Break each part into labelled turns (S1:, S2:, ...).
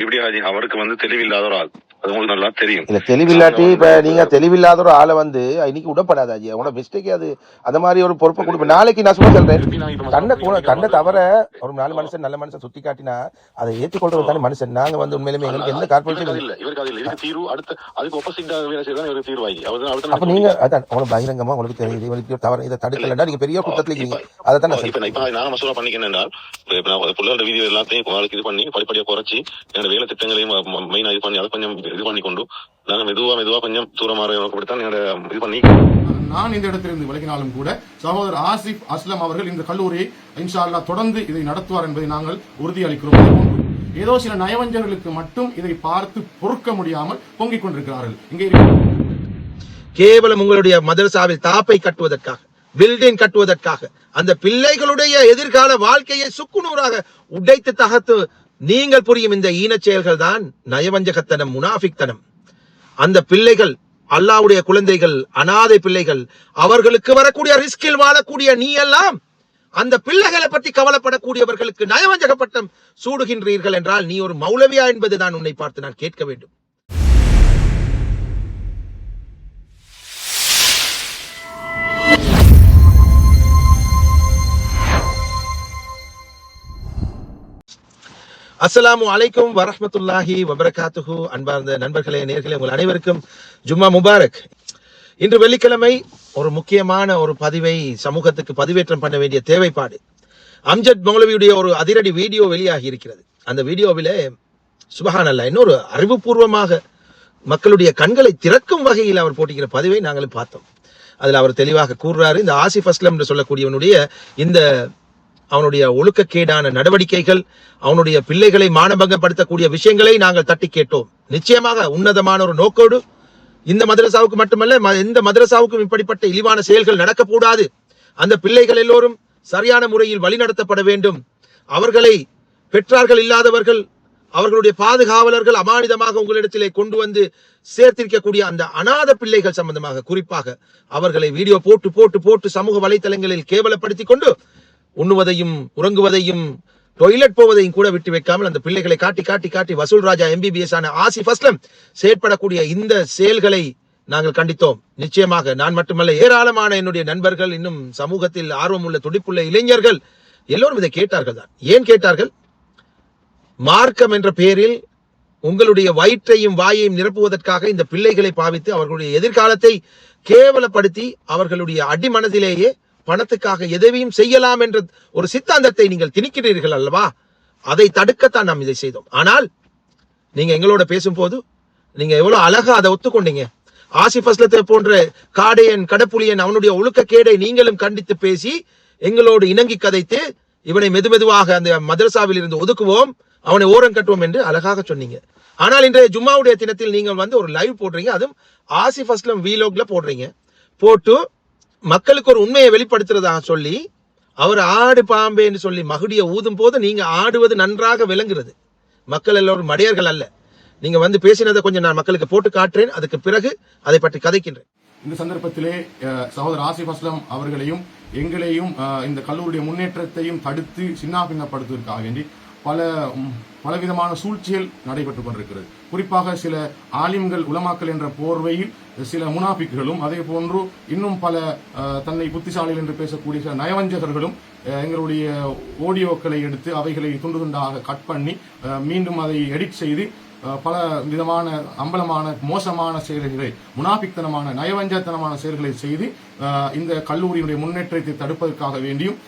S1: இப்படி அவருக்கு தெளிவில்லாத ஒரு ஆள், அது உங்களுக்கு நல்லா தெரியும்.
S2: இல்ல தெளிவில்லாட்டி இப்ப நீங்க தெளிவில்லாத ஒரு ஆளை இன்னைக்கு விடப்படாது ஐயா. உன மிஸ்டேக் அது அந்த மாதிரி ஒரு பொறுப்பை கொடுப்பேன். நாளைக்கு நான் சும்மா சொல்றேன், கண்ணை தவிர ஒரு நல்ல மனுஷன் சுத்தி காட்டினா அதை ஏற்றுக்கொள்றது தானே மனுஷன். நாங்க உண்மையிலுமே எங்களுக்கு எந்த கார்பரேஷன் அப்ப நீங்க அதான் உங்களுக்கு பகிரங்கமா உங்களுக்கு தெரியுது தவிர இதை தடுக்கலன்னா நீங்க பெரிய குற்றத்துல இருக்கீங்க. அதை தான்
S1: நான் மசோதா பண்ணிக்கிறேன் என்றால் பிள்ளைகளோட வீடியோ எல்லாத்தையும் இது பண்ணி படிப்படியா குறைச்சி என்னோட வேலை திட்டங்களையும் மெயினா இது பண்ணி அதை கொஞ்சம் இது பண்ணி கொண்டு நாங்க மெதுவா கொஞ்சம் தூரமாக நோக்கப்படுத்தான் இது பண்ணி
S3: நான் இந்த இடத்திலிருந்து விலகினாலும் கூட சகோதரர் ஆசிப் அஸ்லம் அவர்கள் இந்த கல்லூரியை இன்ஷா அல்லாஹ் தொடர்ந்து இதை நடத்துவார் என்பதை நாங்கள் உறுதியளிக்கிறோம். ஏதோ சில நயவஞ்சர்களுக்கு மட்டும் இதை பார்த்து பொறுக்க முடியாமல் பொங்கிக் கொண்டிருக்கிறார்கள். இங்கே
S4: கேவலம் உங்களுடைய மதரசாவில் தாப்பை கட்டுவதற்காக, பில்டிங் கட்டுவதற்காக, அந்த பிள்ளைகளுடைய எதிர்கால வாழ்க்கையை சுக்குநூறாக உடைத்து தகர்த்து நீங்கள் புரியும் இந்த ஈனச் செயல்கள் தான் நயவஞ்சகத்தனம், முனாஃபிக்தனம். அந்த பிள்ளைகள் அல்லாஹ்வுடைய குழந்தைகள், அனாதை பிள்ளைகள், அவர்களுக்கு வரக்கூடிய ரிஸ்கில் வாழக்கூடிய நீ எல்லாம் அந்த பிள்ளைகளை பற்றி கவலைப்படக்கூடியவர்களுக்கு நயவஞ்சக பட்டம் சூடுகின்றீர்கள் என்றால் நீ ஒரு மௌலவியா என்பது தான் உன்னை பார்த்து நான் கேட்க வேண்டும். அஸ்ஸலாமு அலைக்கும் வரஹ்மத்துல்லாஹி வபரகாத்துஹு. அன்பார்ந்த நண்பர்களே, நேர்களே, உங்கள் அனைவருக்கும் ஜும்மா முபாரக். இன்று வெள்ளிக்கிழமை ஒரு முக்கியமான ஒரு பதிவை சமூகத்துக்கு பதிவேற்றம் பண்ண வேண்டிய தேவைப்பாடு. அம்ஜத் மௌலவியுடைய ஒரு அதிரடி வீடியோ வெளியாகி இருக்கிறது. அந்த வீடியோவிலே சுபஹானல்லாஹ் இன்னொரு அறிவுபூர்வமாக மக்களுடைய கண்களை திறக்கும் வகையில் அவர் போட்டிக்கிற பதிவை நாங்களும் பார்த்தோம். அதில் அவர் தெளிவாக கூறுறாரு, இந்த ஆசிப் அஸ்லம் என்று சொல்லக்கூடியவனுடைய இந்த அவனுடைய ஒழுக்கக்கேடான நடவடிக்கைகள், அவனுடைய பிள்ளைகளை மானபங்கப்படுத்தக்கூடிய விஷயங்களை நாங்கள் தட்டி கேட்டோம். நிச்சயமாக உன்னதமான ஒரு நோக்கோடு இந்த மதரசாவுக்கு மட்டுமல்ல எந்த மதரசாவுக்கும் இப்படிப்பட்ட இழிவான செயல்கள் நடக்கக்கூடாது. அந்த பிள்ளைகள் எல்லோரும் சரியான முறையில் வழிநடத்தப்பட வேண்டும். அவர்களை பெற்றார்கள் இல்லாதவர்கள், அவர்களுடைய பாதுகாவலர்கள் அமானிதமாக உங்களிடத்திலே கொண்டு வந்து சேர்த்திருக்கக்கூடிய அந்த அநாத பிள்ளைகள் சம்பந்தமாக குறிப்பாக அவர்களை வீடியோ போட்டு போட்டு போட்டு சமூக வலைத்தளங்களில் கேவலப்படுத்தி கொண்டு உண்ணுவதையும் உறங்குவதையும் டொய்லெட் போவதையும் கூட விட்டு வைக்காமல் அந்த பிள்ளைகளை காட்டி காட்டி காட்டி வசூல் ராஜா MBBS ஆன ஆசிப் அஸ்லம் செயற்படக்கூடிய இந்த செயல்களை நாங்கள் கண்டித்தோம். நிச்சயமாக நான் மட்டுமல்ல, ஏராளமான என்னுடைய நண்பர்கள், இன்னும் சமூகத்தில் ஆர்வமுள்ள துடிப்புள்ள இளைஞர்கள் எல்லோரும் இதை கேட்டார்கள் தான். ஏன் கேட்டார்கள்? மார்க்கம் என்ற பெயரில் உங்களுடைய வயிற்றையும் வாயையும் நிரப்புவதற்காக இந்த பிள்ளைகளை பாவித்து அவர்களுடைய எதிர்காலத்தை கேவலப்படுத்தி அவர்களுடைய அடிமனதிலேயே பணத்துக்காக எதையும் செய்யலாம் என்ற ஒரு சித்தாந்தத்தை நீங்கள் திணிக்கிறீர்கள் அல்லவா? அதை தடுக்கத்தான் நாம் இதை செய்தோம். ஆனால் நீங்க எங்களோட பேசும்போது நீங்க எவ்வளவு அழகா அதை ஒத்துக்கொண்டீங்க. ஆசிப் அஸ்லத்தை போன்ற காடையன், கடப்புலியன், அவனுடைய ஒழுக்கக்கேடை நீங்களும் கண்டித்து பேசி எங்களோடு இணங்கி கதைத்து இவனை மெதுமெதுவாக அந்த மதரசாவில் இருந்து ஒதுக்குவோம், அவனை ஓரம் கட்டுவோம் என்று அழகாக சொன்னீங்க. ஆனால் இன்றைய ஜும்மாவுடைய தினத்தில் நீங்கள் ஒரு லைவ் போடுறீங்க, அதுவும் ஆசிப் அஸ்லம் வீலோக்ல போடுறீங்க. போட்டு மக்களுக்கு ஒரு உண்மையை வெளிப்படுத்துறதாக சொல்லி அவர் ஆடு பாம்பே என்று சொல்லி மகுடிய ஊதும் போது நீங்க ஆடுவது நன்றாக விளங்குறது. மக்கள் எல்லோரும் மடையர்கள் அல்ல. நீங்க பேசினதை கொஞ்சம் நான் மக்களுக்கு போட்டு காட்டுறேன், அதுக்கு பிறகு அதை பற்றி கதைக்கின்றேன்.
S3: இந்த சந்தர்ப்பத்திலே சகோதரர் ஆசிப் அஸ்லம் அவர்களையும் எங்களையும் இந்த கல்லூரியுடைய முன்னேற்றத்தையும் தடுத்து சின்னாபின்னப்படுத்துவதற்காக வேண்டி பலவிதமான சூழ்ச்சிகள் நடைபெற்றுக் கொண்டிருக்கிறது. குறிப்பாக சில ஆலிம்கள், உலமாக்கள் என்ற போர்வையில் சில முனாபிக்குகளும், அதே போன்று இன்னும் பல தன்னை புத்திசாலிகள் என்று பேசக்கூடிய சில நயவஞ்சகர்களும் எங்களுடைய ஆடியோக்களை எடுத்து அவைகளை துண்டு துண்டாக கட் பண்ணி மீண்டும் அதை எடிட் செய்து பல விதமான அம்பலமான மோசமான செயல்களை, முனாபிக்தனமான நயவஞ்சத்தனமான செயல்களை செய்து இந்த கல்லூரியினுடைய முன்னேற்றத்தை தடுப்பதற்காக வேண்டியும்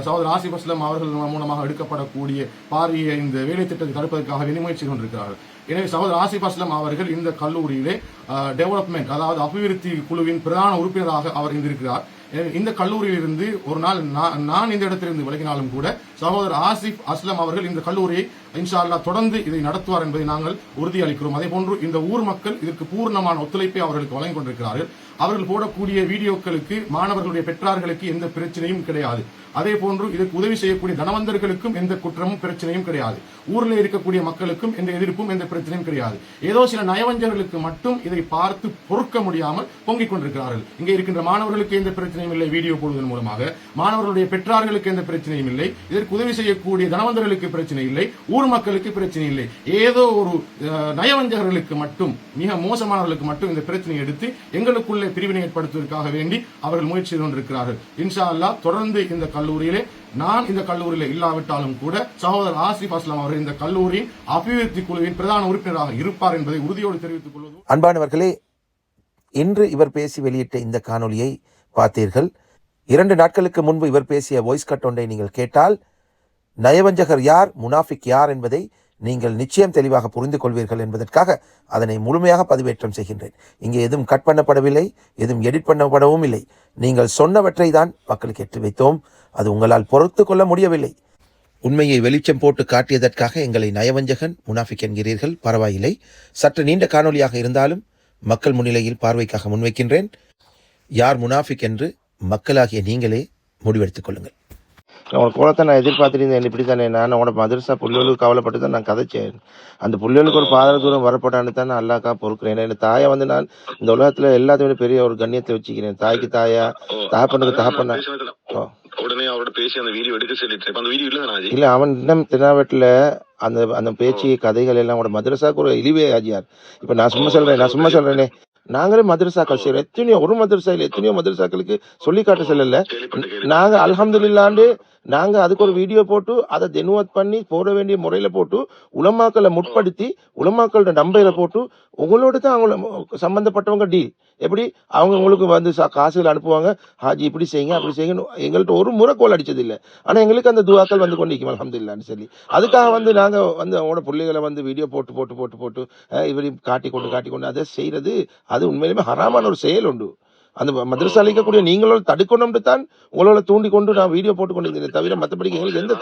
S3: சகோதரர் ஆசிப் அஸ்லம் அவர்கள் மூலமாக எடுக்கப்படக்கூடிய பாரிய இந்த வேலை திட்டத்தை தடுப்பதற்காக வேண்டி முயற்சி கொண்டிருக்கிறார்கள். எனவே சகோதரர் ஆசிப் அஸ்லம் அவர்கள் இந்த கல்லூரியிலே டெவலப்மெண்ட், அதாவது அபிவிருத்தி குழுவின் பிரதான உறுப்பினராக அவர் இருந்திருக்கிறார். இந்த கல்லூரியிலிருந்து ஒரு நாள் நான் இந்த இடத்திலிருந்து விலகினாலும் கூட சகோதரர் ஆசிப் அஸ்லம் அவர்கள் இந்த கல்லூரியை இன்ஷா அல்லாஹ் தொடர்ந்து இதை நடத்துவார் என்பதை நாங்கள் உறுதியளிக்கிறோம். அதே போன்று இந்த ஊர் மக்கள் இதற்கு பூர்ணமான ஒத்துழைப்பை அவர்களுக்கு வழங்கிக் கொண்டிருக்கிறார்கள். அவர்கள் போடக்கூடிய வீடியோக்களுக்கு மாணவர்களுடைய பெற்றார்களுக்கு எந்த பிரச்சனையும் கிடையாது. அதே போன்று இதற்கு உதவி செய்யக்கூடிய தனவந்தர்களுக்கும் எந்த குற்றமும் பிரச்சனையும் கிடையாது. ஊரில் இருக்கக்கூடிய மக்களுக்கும் எந்த எதிர்ப்பும் எந்த பிரச்சனையும் கிடையாது. ஏதோ சில நயவஞ்சர்களுக்கு மட்டும் இதை பார்த்து பொறுக்க முடியாமல் பொங்கிக் கொண்டிருக்கிறார்கள். இங்கே இருக்கின்ற மாணவர்களுக்கு எந்த பிரச்சனையும் இல்லை, வீடியோ போடுவதன் மூலமாக மாணவர்களுடைய பெற்றார்களுக்கு எந்த பிரச்சனையும் இல்லை, இதற்கு உதவி செய்யக்கூடிய தனவந்தர்களுக்கு பிரச்சனை இல்லை, ஊர் ஊர் மக்களுக்கு பிரச்சனை இல்லை. ஏதோ ஒரு நயவஞ்சகர்களுக்கு மட்டும், மிக மோசமானவர்களுக்கு மட்டும் இந்த பிரச்சனையை எடுத்து எங்களுக்குள்ளே பிரிவினை ஏற்படுத்துவதற்காக வேண்டி அவர்கள் முயற்சி செய்து கொண்டிருக்கிறார்கள். இன்ஷா அல்லாஹ் தொடர்ந்து இந்த கல்லூரியிலே, நான் இந்த கல்லூரியில இல்லாவிட்டாலும் கூட சகோதரர் ஆசிஃப் அஸ்லாம் அவர்கள் இந்த கல்லூரியின் அபிவிருத்தி குழுவின் பிரதான உறுப்பினராக இருப்பார் என்பதை உறுதியோடு தெரிவித்துக் கொள்வது.
S2: அன்பானவர்களே, இன்று இவர் பேசி வெளியிட்ட இந்த காணொலியை பார்த்தீர்கள். 2 நாட்களுக்கு முன்பு இவர் பேசிய வாய்ஸ் கட் ஒன்றை நீங்கள் கேட்டால் நயவஞ்சகர் யார், முனாஃபிக் யார் என்பதை நீங்கள் நிச்சயம் தெளிவாக புரிந்து கொள்வீர்கள் என்பதற்காக அதனை முழுமையாக பதிவேற்றம் செய்கின்றேன். இங்கே எதுவும் கட் பண்ணப்படவில்லை, எதுவும் எடிட் பண்ணப்படவும் இல்லை. நீங்கள் சொன்னவற்றை தான் மக்களுக்கு எட்டு வைத்தோம். அது உங்களால் பொறுத்து கொள்ள முடியவில்லை. உண்மையை வெளிச்சம் போட்டு காட்டியதற்காக எங்களை நயவஞ்சகன், முனாஃபிக் என்கிறீர்கள். பரவாயில்லை, சற்று நீண்ட காணொலியாக இருந்தாலும் மக்கள் முன்னிலையில் பார்வைக்காக முன்வைக்கின்றேன். யார் முனாஃபிக் என்று மக்களாகிய நீங்களே முடிவெடுத்துக் கொள்ளுங்கள். உனக்கு கோலத்தை நான் எதிர்பார்த்துருந்தேன். இப்படி தானே நான் உனக்கு மதரசா புள்ளிகளுக்கு கவலைப்பட்டு தான் நான் கதைச்சேன். அந்த புள்ளிகளுக்கு ஒரு பாத தூரம் வரப்படான்னு தான் நான் அல்லாக்கா பொறுக்கிறேன். என் தாயை வந்து நான் இந்த உலகத்துல எல்லாத்தையும் பெரிய ஒரு கண்ணியத்தை வச்சுக்கிறேன். தாய்க்கு தாயா, தகப்பனுக்கு தகப்பனா.
S1: உடனே அவரோட பேசி அந்த வீடியோ எடுக்க சொல்லிட்டு அந்த வீடியோ
S2: இல்ல, அவன் இன்னும் திருநாவட்டில் அந்த அந்த பேச்சு கதைகள் எல்லாம் கூட மதரசாவுக்கு ஒரு இழிவே ஆஜியார். இப்ப நான் சும்மா சொல்றேனே, நாங்களே மதரசாக்கள் செய்யறோம். எத்தனையோ ஒரு மதரசா இல்ல, எத்தனையோ மதரசாக்களுக்கு சொல்லி காட்ட சொல்லல. நாங்க அல்ஹம்துலில்லாஹ்னு நாங்க அதுக்கு ஒரு வீடியோ போட்டு அதை தெனுவத் பண்ணி போட வேண்டிய முறையில போட்டு உலமாக்களை முற்படுத்தி உலமாக்களோட நம்பையில போட்டு உங்களோட தான் அவங்கள சம்பந்தப்பட்டவங்க டீல் எப்படி அவங்க உங்களுக்கு வந்து காசுகள் அனுப்புவாங்க. ஹாஜி இப்படி செய்யுங்க அப்படி செய்யுங்க. எங்கள்கிட்ட ஒரு முறை கோல் அடிச்சது இல்லை. ஆனா எங்களுக்கு அந்த துவாக்கள் வந்து கொண்டிருக்கும் அல்ஹம்துலில்லாஹ்னு சொல்லி. அதுக்காக வந்து நாங்க வந்து அவங்களோட பிள்ளைகளை வந்து வீடியோ போட்டு இப்படி காட்டிக்கொண்டு அதை செய்யறது அது உண்மையிலுமே ஹராமான ஒரு செயல் உண்டு. அந்த மதரசா அளிக்கக்கூடிய நீங்களோட தடுக்கணும்னு தான் உங்களோட தூண்டி கொண்டு நான் வீடியோ போட்டு கொண்டிருந்தேன். தவிர மற்றபடி எங்களுக்கு எந்த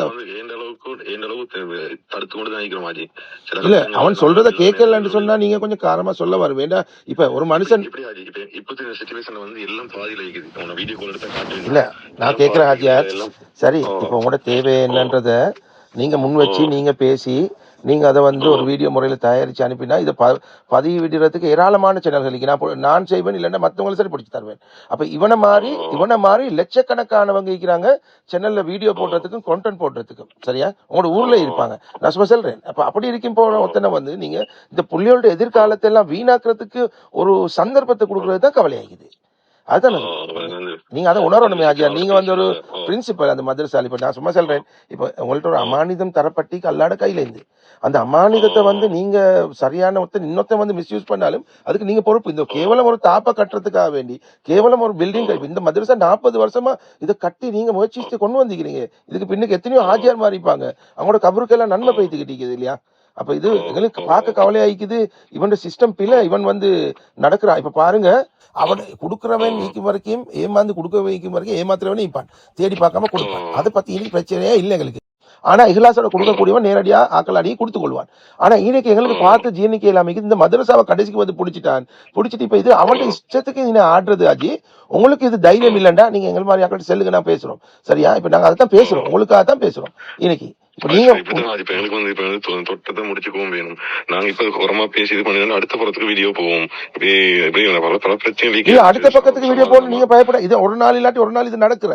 S2: இல்ல. அவன் சொல்றத கேட்கலன்னு சொன்னா நீங்க கொஞ்சம் காரமா சொல்ல வர வேண்டாம். இப்ப ஒரு மனுஷன் இல்ல, நான் கேட்கிறேன் ஹாஜியார், சரி இப்ப உங்களோட தேவை என்னன்றத நீங்க முன் வச்சு நீங்க பேசி நீங்க அதை வந்து ஒரு வீடியோ முறையில தயாரிச்சு அனுப்பினா இதை பதிவு விடுறதுக்கு ஏராளமான சேனல்களுக்கு நான் செய்வேன். இல்லைன்னா மற்றவங்களை சரி பிடிச்சி தருவேன். அப்ப இவனை மாதிரி லட்சக்கணக்கானவங்க இருக்கிறாங்க சேனல்ல வீடியோ போடுறதுக்கும் கண்டென்ட் போடுறதுக்கும். சரியா? உங்களோட ஊர்ல இருப்பாங்க. நான் சும்மா சொல்றேன். அப்ப அப்படி இருக்கும் போன ஒத்தனை வந்து நீங்க இந்த புள்ளியோட எதிர்காலத்தை எல்லாம் வீணாக்குறதுக்கு ஒரு சந்தர்ப்பத்தை கொடுக்கறது தான் கவலையாகுது. அதுதான் நீங்க அதை உணரணுமே ஆஜியா. நீங்க வந்து ஒரு பிரின்சிபல் அந்த மதரசால. இப்ப நான் சும்மா சொல்றேன், இப்ப உங்கள்ட்ட ஒரு அமானிதம் தரப்பட்டிக்கு அல்லாட கையில இருந்து அந்த அமானிதத்தை வந்து நீங்க சரியான இன்னொருத்தன் வந்து மிஸ்யூஸ் பண்ணாலும் அதுக்கு நீங்க பொறுப்பு. இந்த கேவலம் ஒரு தாப்ப கட்டுறதுக்காக வேண்டி கேவலம் ஒரு பில்டிங் இந்த மதரசா 40 வருஷமா இதை கட்டி நீங்க முயற்சி கொண்டு வந்திருக்கிறீங்க. இதுக்கு பின்னுக்கு எத்தனையோ ஆஜியார் மாறிப்பாங்க. அவங்களோட கபருக்கெல்லாம் நன்மை பெய்துக்கிட்டு இல்லையா? அப்ப இது எங்களுக்கு பார்க்க கவலையாயிக்குது. இவன் சிஸ்டம் பிள்ளை இவன் வந்து நடக்கிறான். இப்ப பாருங்க, அவன் கொடுக்குறவன் நீக்கும் வரைக்கும் ஏமாந்து கொடுக்க வைக்கும் வரைக்கும் ஏமாத்துறவனே இப்பான் தேடி பார்க்காம கொடுப்பான். அதை பத்தி இன்னைக்கு பிரச்சனையே இல்லை எங்களுக்கு. ஆனா இஹ்லாஸோட கொடுக்கக்கூடியவன் நேரடியா ஆக்கலாடியே கொடுத்துக் கொள்வான். ஆனா இன்னைக்கு எங்களுக்கு பார்த்து ஜீர்ணிக்க இல்லாம இந்த மதரசாவை கடைசிக்கு வந்து பிடிச்சிட்டு இப்ப இது அவன் இஷ்டத்துக்கு நீங்க ஆடுறது ஆஜி. உங்களுக்கு இது தைரியம் இல்லைண்டா நீங்க எங்கள் மாதிரி ஆக்கள் செல்லுங்க, நான் பேசுறோம். சரியா? இப்ப நாங்க அதைத்தான் பேசுறோம், உங்களுக்காக தான் பேசுறோம் இன்னைக்கு.
S1: தொட்டத்தை முடிச்சுக்கவும் வேணும். நாங்க இப்ப உரமா பேசி இது பண்ணி அடுத்த பக்கத்துக்கு வீடியோ போவோம். பல பிரச்சனை
S2: அடுத்த பக்கத்துக்கு வீடியோ போகணும். நீங்க பயப்பட இது ஒரு நாள் இல்லாட்டி ஒரு நாள் இது நடக்கிற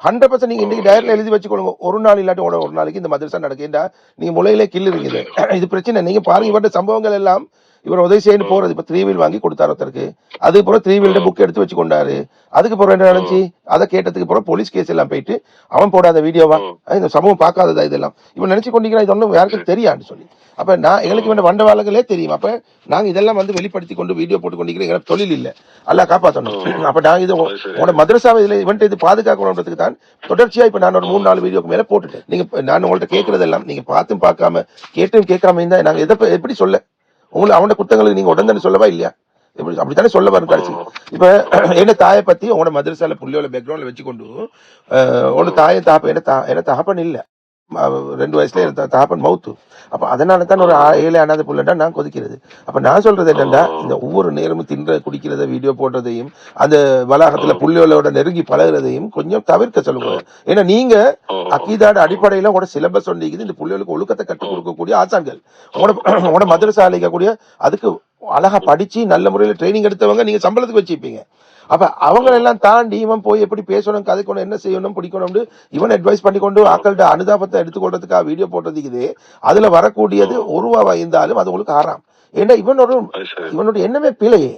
S2: 100% நீங்க இன்னைக்கு டயர்ல எழுதி வச்சுக்கொள்ளுங்க. ஒரு நாள் இல்லாட்டி ஒரு நாளைக்கு இந்த மதரசா நடக்குதா நீங்க முளையிலே கிள்ளுறீங்க. இது பிரச்சனை. நீங்க பாருங்க இவருடைய சம்பவங்கள் எல்லாம். இவர் உதவி செய்யு போறது இப்ப 3 வீல் வாங்கி கொடுத்தாரு ஒருத்தருக்கு. அதுக்கு பிறகு 3 வீல் புக் எடுத்து வச்சு கொண்டாரு. அதுக்கு பிறகு என்ன நடந்துச்சு? அதை கேட்டதுக்கு பிறகு போலீஸ் கேஸ் எல்லாம் போயிட்டு அவன் போடாத வீடியோவா இந்த சமூகம் பார்க்காததா இதெல்லாம் இவன் நினைச்சு கொண்டிருக்கிறான். இது ஒன்றும் யாருக்கும் தெரியான்னு சொல்லி. அப்ப நான் எங்களுக்கு வேண்ட வண்டவாளங்களே தெரியும். அப்ப நாங்க இதெல்லாம் வந்து வெளிப்படுத்தி கொண்டு வீடியோ போட்டு கொண்டிருக்கிறோம். எங்களுக்கு தொழில் இல்லை, எல்லாம் காப்பாற்றணும். அப்ப நாங்க இது உங்களோட மதரசாவை இதுல இவன் இது பாதுகாக்கணுன்றதுக்கு தான் தொடர்ச்சியா இப்ப நான் ஒரு 3-4 வீடியோக்கு மேல போட்டுட்டேன். நீங்க நான் உங்கள்ட்ட கேட்கறதெல்லாம் நீங்க பார்த்தும் பார்க்காம கேட்டும் கேட்காம இருந்தா நாங்க எப்படி சொல்ல உங்களுக்கு அவனோட குத்தங்களுக்கு நீங்க உடனே சொல்லவா இல்லையா? அப்படித்தானே சொல்ல வரும் கடைசி. இப்ப என்ன தாயை பத்தி உங்களோட மதரசால புள்ளியோட பேக்ரவுண்ட்ல வச்சுக்கொண்டு உங்களோட தாயை என்ன தகப்பன் இல்ல 2 வயசுல தகப்பன் மவுத்து. அப்ப அதனால தான் ஒரு 7 அனாதை புள்ளடா நான் கொதிக்கிறது. அப்ப நான் சொல்றது என்னன்னா இந்த ஒவ்வொரு நேரமும் குடிக்கிறத வீடியோ போடுறதையும் அந்த வளாகத்துல புள்ளியோட நெருங்கி பழகிறதையும் கொஞ்சம் தவிர்க்க சொல்லுங்க. ஏன்னா நீங்க அக்கீதாட அடிப்படையில உங்களோட சிலபஸ் ஒன்றிக்குது. இந்த புள்ளியோளுக்கு ஒழுக்கத்தை கற்றுக் கொடுக்கக்கூடிய ஆசான்கள் உங்களோட மதரசா அளிக்கக்கூடிய அதுக்கு அழகா படிச்சு நல்ல முறையில ட்ரைனிங் எடுத்தவங்க நீங்க சம்பளத்துக்கு வச்சுப்பீங்க. அப்ப அவங்களெல்லாம் தாண்டி இவன் போய் எப்படி பேசணும், கதைக்கணும், என்ன செய்யணும், பிடிக்கணும்னு இவன் அட்வைஸ் பண்ணிக்கொண்டு ஆக்கள்கிட்ட அனுதாபத்தை எடுத்துக்கொள்றதுக்காக வீடியோ போட்டதுக்குது. அதுல வரக்கூடியது ஒரு ரூபா இருந்தாலும் அது உங்களுக்கு ஆறாம். ஏன்னா இவனுடைய எண்ணமே பிழையே.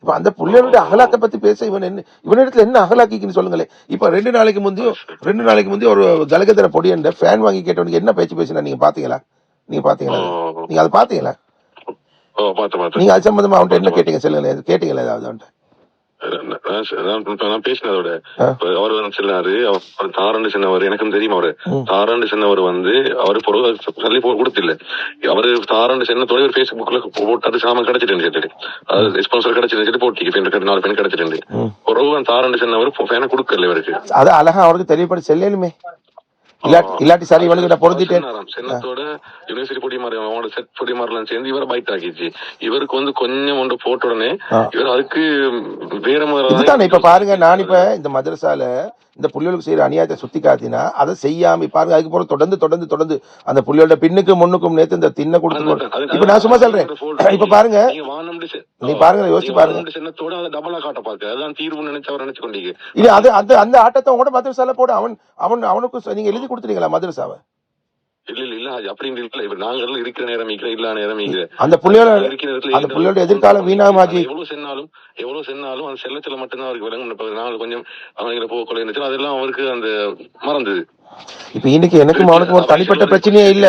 S2: இப்ப அந்த புள்ளையோட அகலாக்க பத்தி பேச இவனிடத்துல என்ன அகலாக்கின்னு சொல்லுங்களேன். இப்ப 2 நாளைக்கு முந்தைய ஒரு கலகதர பொடியண்ட ஃபேன் வாங்கி கேட்டவனுக்கு என்ன பேச்சு பேசினா நீங்க பாத்தீங்களா? நீங்க அதை பாத்தீங்களா? நீங்க அது சம்பந்தமா அவன்கிட்ட என்ன கேட்டீங்க சொல்லுங்க, கேட்டீங்களா ஏதாவது அவன்கிட்ட?
S1: நான் பேசினதோட அவர் வந்து சொன்னாரு, அவர் தாரண்டு சொன்னவர் எனக்கும் தெரியும். அவரு தாரண்டு சொன்னவர் வந்து அவரு சொல்லி கொடுத்தில்ல, அவரு தாரண்டு சொன்னதோட ஒரு பேஸ்புக்ல போட்டு சாமான் கிடைச்சிட்டு அது ஸ்பான்சர் கிடைச்சிட்டு போட்டி 4 பெண் கிடைச்சிட்டு ஒரு தாரண்டு சொன்னவர் பேனை கொடுக்கல இவருக்கு.
S2: அது அழகா அவருக்கு தெரியப்படி செல்லுமே. இல்லாட்டி சரி இவனுக்கு பொருந்திட்டேன்
S1: சென்னத்தோட யூனிவர்சிட்டி பொடிமாரி செட் பொடிமாரெல்லாம் சேர்ந்து இவரை பைட் ஆக்கிச்சு. இவருக்கு வந்து கொஞ்சம் ஒன்று போட்ட உடனே இவர் அதுக்கு வேற மாதிரி.
S2: இப்ப பாருங்க, நான் இப்ப இந்த மதரசால இந்த புள்ளிகளுக்கு செய்யற அநியாயத்தை சுத்தி காத்தினா அதை செய்யாம பாருங்க. அதுக்கு போற தொடர்ந்து அந்த புள்ளியோட பின்னுக்கு முன்னுக்கும் நேத்து இந்த தின்ன கொடுத்து. இப்ப நான் சும்மா சொல்றேன், இப்ப பாருங்க, நீ பாருங்க, யோசிச்சு பாருங்க.
S1: சின்னத்தோட அதை டபுளா காட்ட பாக்க அதான் தீர்வு நினைச்சு கொண்டீங்க.
S2: இல்ல அது அந்த ஆட்டத்தை கூட மதரசால போட அவனுக்கு நீங்க எழுதி கொடுத்துட்டீங்களா மதரசாவை?
S1: இல்ல அப்படின்னு இல்ல. இப்ப நாங்கள் இருக்கிற நேரம் இல்ல நேரம்
S2: அந்த புள்ளியோட எதிர்காலம் வீணாமாஜி.
S1: எவ்வளவு சென்னாலும் அந்த செல்லத்துல மட்டும்தான் அவருக்கு விளங்கும். நாங்கள் கொஞ்சம் அவங்களை போக இருந்துச்சு, அதெல்லாம் அவருக்கு அந்த மறந்தது.
S2: இப்ப இன்னைக்கு எனக்கும் அவனுக்கும் ஒரு தனிப்பட்ட பிரச்சனையே இல்ல.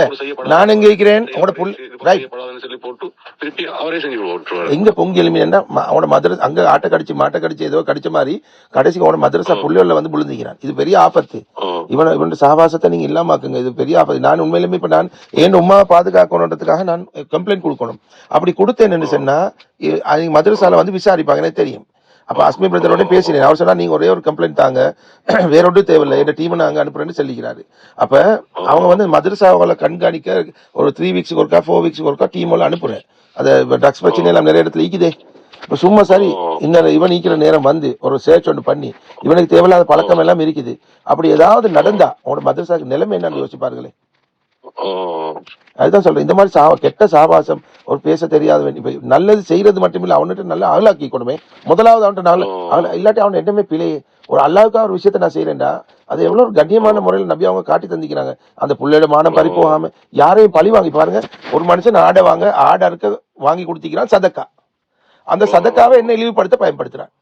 S2: நான் எங்க இருக்கிறேன்
S1: சொல்லி போட்டு திருப்பி அவரே செஞ்சு போட்டுருவாரு.
S2: எங்க பொங்கி எலுமினா அவனோட மதரசா அங்க ஆட்டை கடிச்சு ஏதோ கடிச்ச மாதிரி கடைசிக்கு அவனோட மதரசா புள்ளியோட வந்து விழுந்துக்கிறான். இது பெரிய ஆபத்து. இவனோட சகவாசத்தை நீங்க இல்லாமக்குங்க, இது பெரிய ஆபத்து. நான் உண்மையிலுமே இப்ப நான் என் உமாவை பாதுகாக்கணுன்றதுக்காக நான் கம்ப்ளைண்ட் கொடுக்கணும். அப்படி கொடுத்தேன்னு சொன்னா மதரசால வந்து விசாரிப்பாங்க, எனக்கு தெரியும். அப்ப அஸ்மி பிரதரோட பேசினேன். அவர் சொன்னா நீங்க ஒரே ஒரு கம்ப்ளைண்ட் தாங்க, வேற ஒன்றும் தேவையில்லை, என் டீம் நாங்க அனுப்புறேன்னு சொல்லிக்கிறாரு. அப்ப அவங்க வந்து மதரசாவை கண்காணிக்க ஒரு 3 வீக்ஸுக்கு ஒருக்கா 4 வீக்ஸுக்கு ஒருக்கா டீம் அனுப்புறேன். அதை ட்ரக்ஸ் பிரச்சனை எல்லாம் நிறைய இடத்துல ஈக்குதே. இப்ப சும்மா சரி இவன் ஈக்கிற நேரம் வந்து ஒரு சர்ச் ஒன்று பண்ணி இவனுக்கு தேவையில்லாத பழக்கம் எல்லாம் இருக்குது. அப்படி ஏதாவது நடந்தா அவனோட மதரசாக்கு நிலைமை என்னன்னு யோசிச்சு பாருங்களேன். அதுதான் சொல்றேன், இந்த மாதிரி கெட்ட சாபாசம் ஒரு பேச தெரியாதவன் இப்ப நல்லது செய்யறது மட்டுமில்ல அவன்கிட்ட நல்லா அகலாக்கி கொடுமே. முதலாவது அவன்கிட்ட இல்லாட்டி அவன் என்னமே பிழையே. ஒரு அல்லாவுக்காக ஒரு விஷயத்த நான் செய்யறேன்டா அது எவ்வளவு ஒரு கண்ணியமான முறையில் நம்பி அவங்க காட்டி தந்திக்கிறாங்க. அந்த புள்ளையோட மானம் பறி போகாம யாரையும் பழி வாங்கி பாருங்க. ஒரு மனுஷன் ஆடை அறுக்க வாங்கி கொடுத்திக்கிறான் சதக்கா. அந்த சதக்காவை என்ன இழிவுபடுத்த பயன்படுத்துறான்.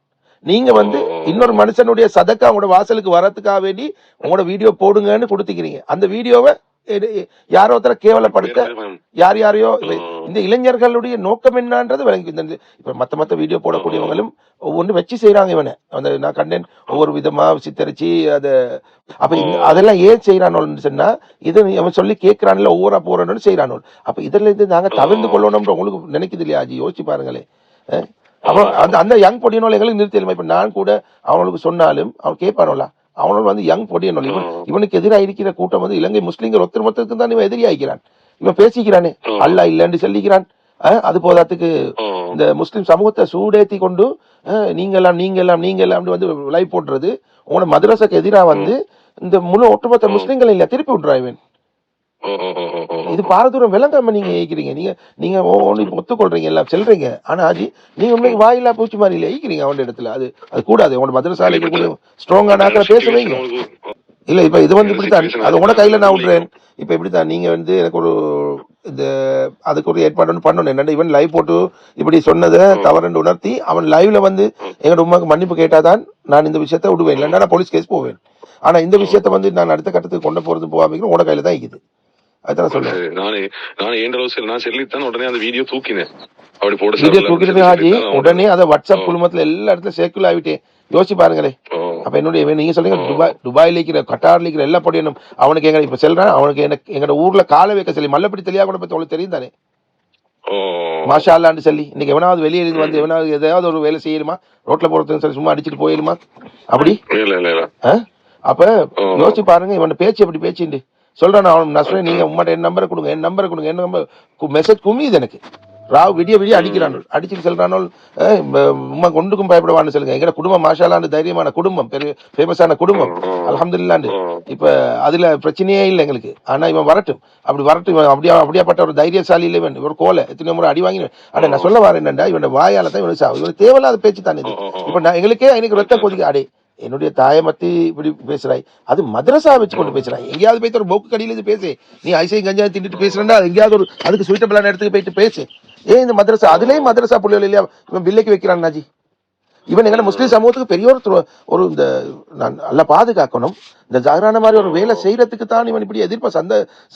S2: நீங்க வந்து இன்னொரு மனுஷனுடைய சதக்கா உங்களோட வாசலுக்கு வரதுக்காக வேண்டி உங்களோட வீடியோ போடுங்கன்னு கொடுத்துக்கிறீங்க. அந்த வீடியோவை யாரோ ஒருத்தர கேவலப்படுத்த யாரையோ இந்த இளைஞர்களுடைய நோக்கம் என்னன்றது விளங்கி. இப்ப மத்த வீடியோ போடக்கூடியவங்களும் ஒவ்வொன்று வச்சு செய்யறாங்க. இவனை அந்த நான் கண்டேன் ஒவ்வொரு விதமா சித்தரிச்சு அப்ப அதெல்லாம் ஏன் செய்யறானோன்னு சொன்னா இது அவன் சொல்லி கேட்கிறான்ல ஒவ்வொரு போறோம்னு செய்யறானோ. அப்ப இதுல இருந்து நாங்க தவிர்த்து கொள்ளணும்ன்ற உங்களுக்கு நினைக்குது இல்லையா ஆஜி? யோசிச்சு பாருங்களேன். அப்ப அந்த யங் பொடியனோல எங்களுக்கு நிறுத்திடுமா. இப்ப நான் கூட அவனுக்கு சொன்னாலும் அவன் கேட்பானோல, அவனோட வந்து யங் பொடியனோல் இவனுக்கு எதிராக இருக்கிற கூட்டம் வந்து இலங்கை முஸ்லீம்கள் ஒருத்தருக்கு தான் இவன் எதிரியாகிறான். இவன் பேசிக்கிறானே அல்லா இல்லன்னு சொல்லிக்கிறான். அது போதாத்துக்கு இந்த முஸ்லிம் சமூகத்தை சூடேத்தி கொண்டு நீங்க வந்து லைவ் போடுறது உங்களோட மதரசாக்கு எதிராக வந்து இந்த முழு ஒட்டுமொத்த முஸ்லிம்கள் இல்ல திருப்பி விட்டுறான். இது பாரதூரம் விளங்காம நீங்க ஏய்க்கிறீங்க. நீங்க ஒத்துக்கொள்றீங்க எல்லாம் செல்றீங்க. ஆனா ஆஜி நீங்க உண்மைக்கு வாயிலா பூச்சி மாதிரி இல்ல ஏய்க்கிறீங்க அவன் இடத்துல. அது கூடாது. உங்களோட மதரசாலைக்கு ஸ்ட்ராங்கா பேசுவீங்க இல்ல. இப்ப இது வந்து இப்படித்தான், அது உன கையில நான் விடுறேன். இப்ப இப்படித்தான் நீங்க வந்து எனக்கு ஒரு இந்த அதுக்கு ஒரு ஏற்பாடு பண்ணணும். என்னன்னா இவன் லைவ் போட்டு இப்படி சொன்னதை தவறுன்னு உணர்த்தி அவன் லைவ்ல வந்து எங்களோட உமாக்கு மன்னிப்பு கேட்டாதான் நான் இந்த விஷயத்த விடுவேன். இல்லைன்னா நான் போலீஸ் கேஸ் போவேன். ஆனா இந்த விஷயத்த வந்து நான் அடுத்த கட்டத்துக்கு கொண்டு போறது போகாம உன கையில தான் இருக்குது. அதுதான் சொல்றேன்.
S1: நான் சொல்லித்தான் உடனே அந்த வீடியோ தூக்கினேன்.
S2: வீடியோ தூக்கிட்டு ஆகி உடனே அதை வாட்ஸ்அப் குழுமத்துல எல்லா இடத்துல சேர்க்குள்ள ஆகிட்டேன். யோசிச்சு பாருங்களேன். அப்ப என்னுடைய நீங்க சொல்றீங்க துபாயில இருக்கிற கட்டார்ல இருக்கிற எல்லா பொடியனும் அவனுக்கு எங்க இப்ப செல்றான். அவனுக்கு எங்க ஊர்ல காலை வைக்க சொல்லி மல்லப்படி தெரியா கூட பத்தி அவளுக்கு தெரியும் தானே. மாஷா அல்லான்னு சொல்லி இன்னைக்கு எவனாவது வெளியே வந்து எவனாவது ஏதாவது ஒரு வேலை செய்யணுமா, ரோட்ல போறதுன்னு சொல்லி சும்மா அடிச்சுட்டு போயிடுமா அப்படி. அப்ப யோசிச்சு பாருங்க இவன் பேச்சு எப்படி பேச்சுண்டு சொல்றான். அவன் நான் சொல்றேன் நீங்க உங்கள்கிட்ட என் நம்பரை கொடுங்க, என் நம்பரை கொடுங்க, என் நம்பர் மெசேஜ் குமியுது எனக்கு. ராவ் விடிய விடிய அடிக்கிறான், அடிச்சுட்டு சொல்றானோ உமா கொண்டுக்கும் பயப்படவான்னு சொல்லுங்க. எங்கட குடும்பம் மாஷாலான்னு தைரியமான குடும்பம், பெரிய ஃபேமஸான குடும்பம் அல்ஹம்துலில்லாஹ். இப்ப அதுல பிரச்சனையே இல்லை எங்களுக்கு. ஆனா இவன் வரட்டும், அப்படி வரட்டும். இவன் அப்படியாப்பட்ட ஒரு தைரியசாலி இல்லை இவன். ஒரு கோலை எத்தனை முறை அடி வாங்கி. ஆனா நான் சொல்ல வரேன் என்னண்டா, இவன் வாயால தான் இவன் தேவையில்லாத பேச்சு தானே இது. இப்ப நான் எங்களுக்கே எனக்கு ரத்தம் கொதிக்க. அடே என்னுடைய தாயை பத்தி இப்படி பேசுறாய், அது மதரசா வச்சு கொண்டு பேசுறாய். எங்கேயாவது போயிட்டு ஒரு போக்கு கடியில இருந்து பேசு. நீ ஐசையும் கஞ்சாயும் தின்னுட்டு பேசுறா, எங்கேயாவது ஒரு அதுக்கு சூட்டபிளான இடத்துக்கு போயிட்டு பேசு. ஏன் இந்த மதரசா அதுலயும் மதரசா புள்ளிகள் இல்லையா இவன் பில்லைக்கு வைக்கிறான் நாஜி. இவன் எங்க முஸ்லீம் சமூகத்துக்கு பெரிய ஒரு இந்த நல்லா பாதுகாக்கணும். இந்த ஜஹரான மாதிரி ஒரு வேலை செய்யறதுக்கு தான் இவன் இப்படி எதிர்ப்ப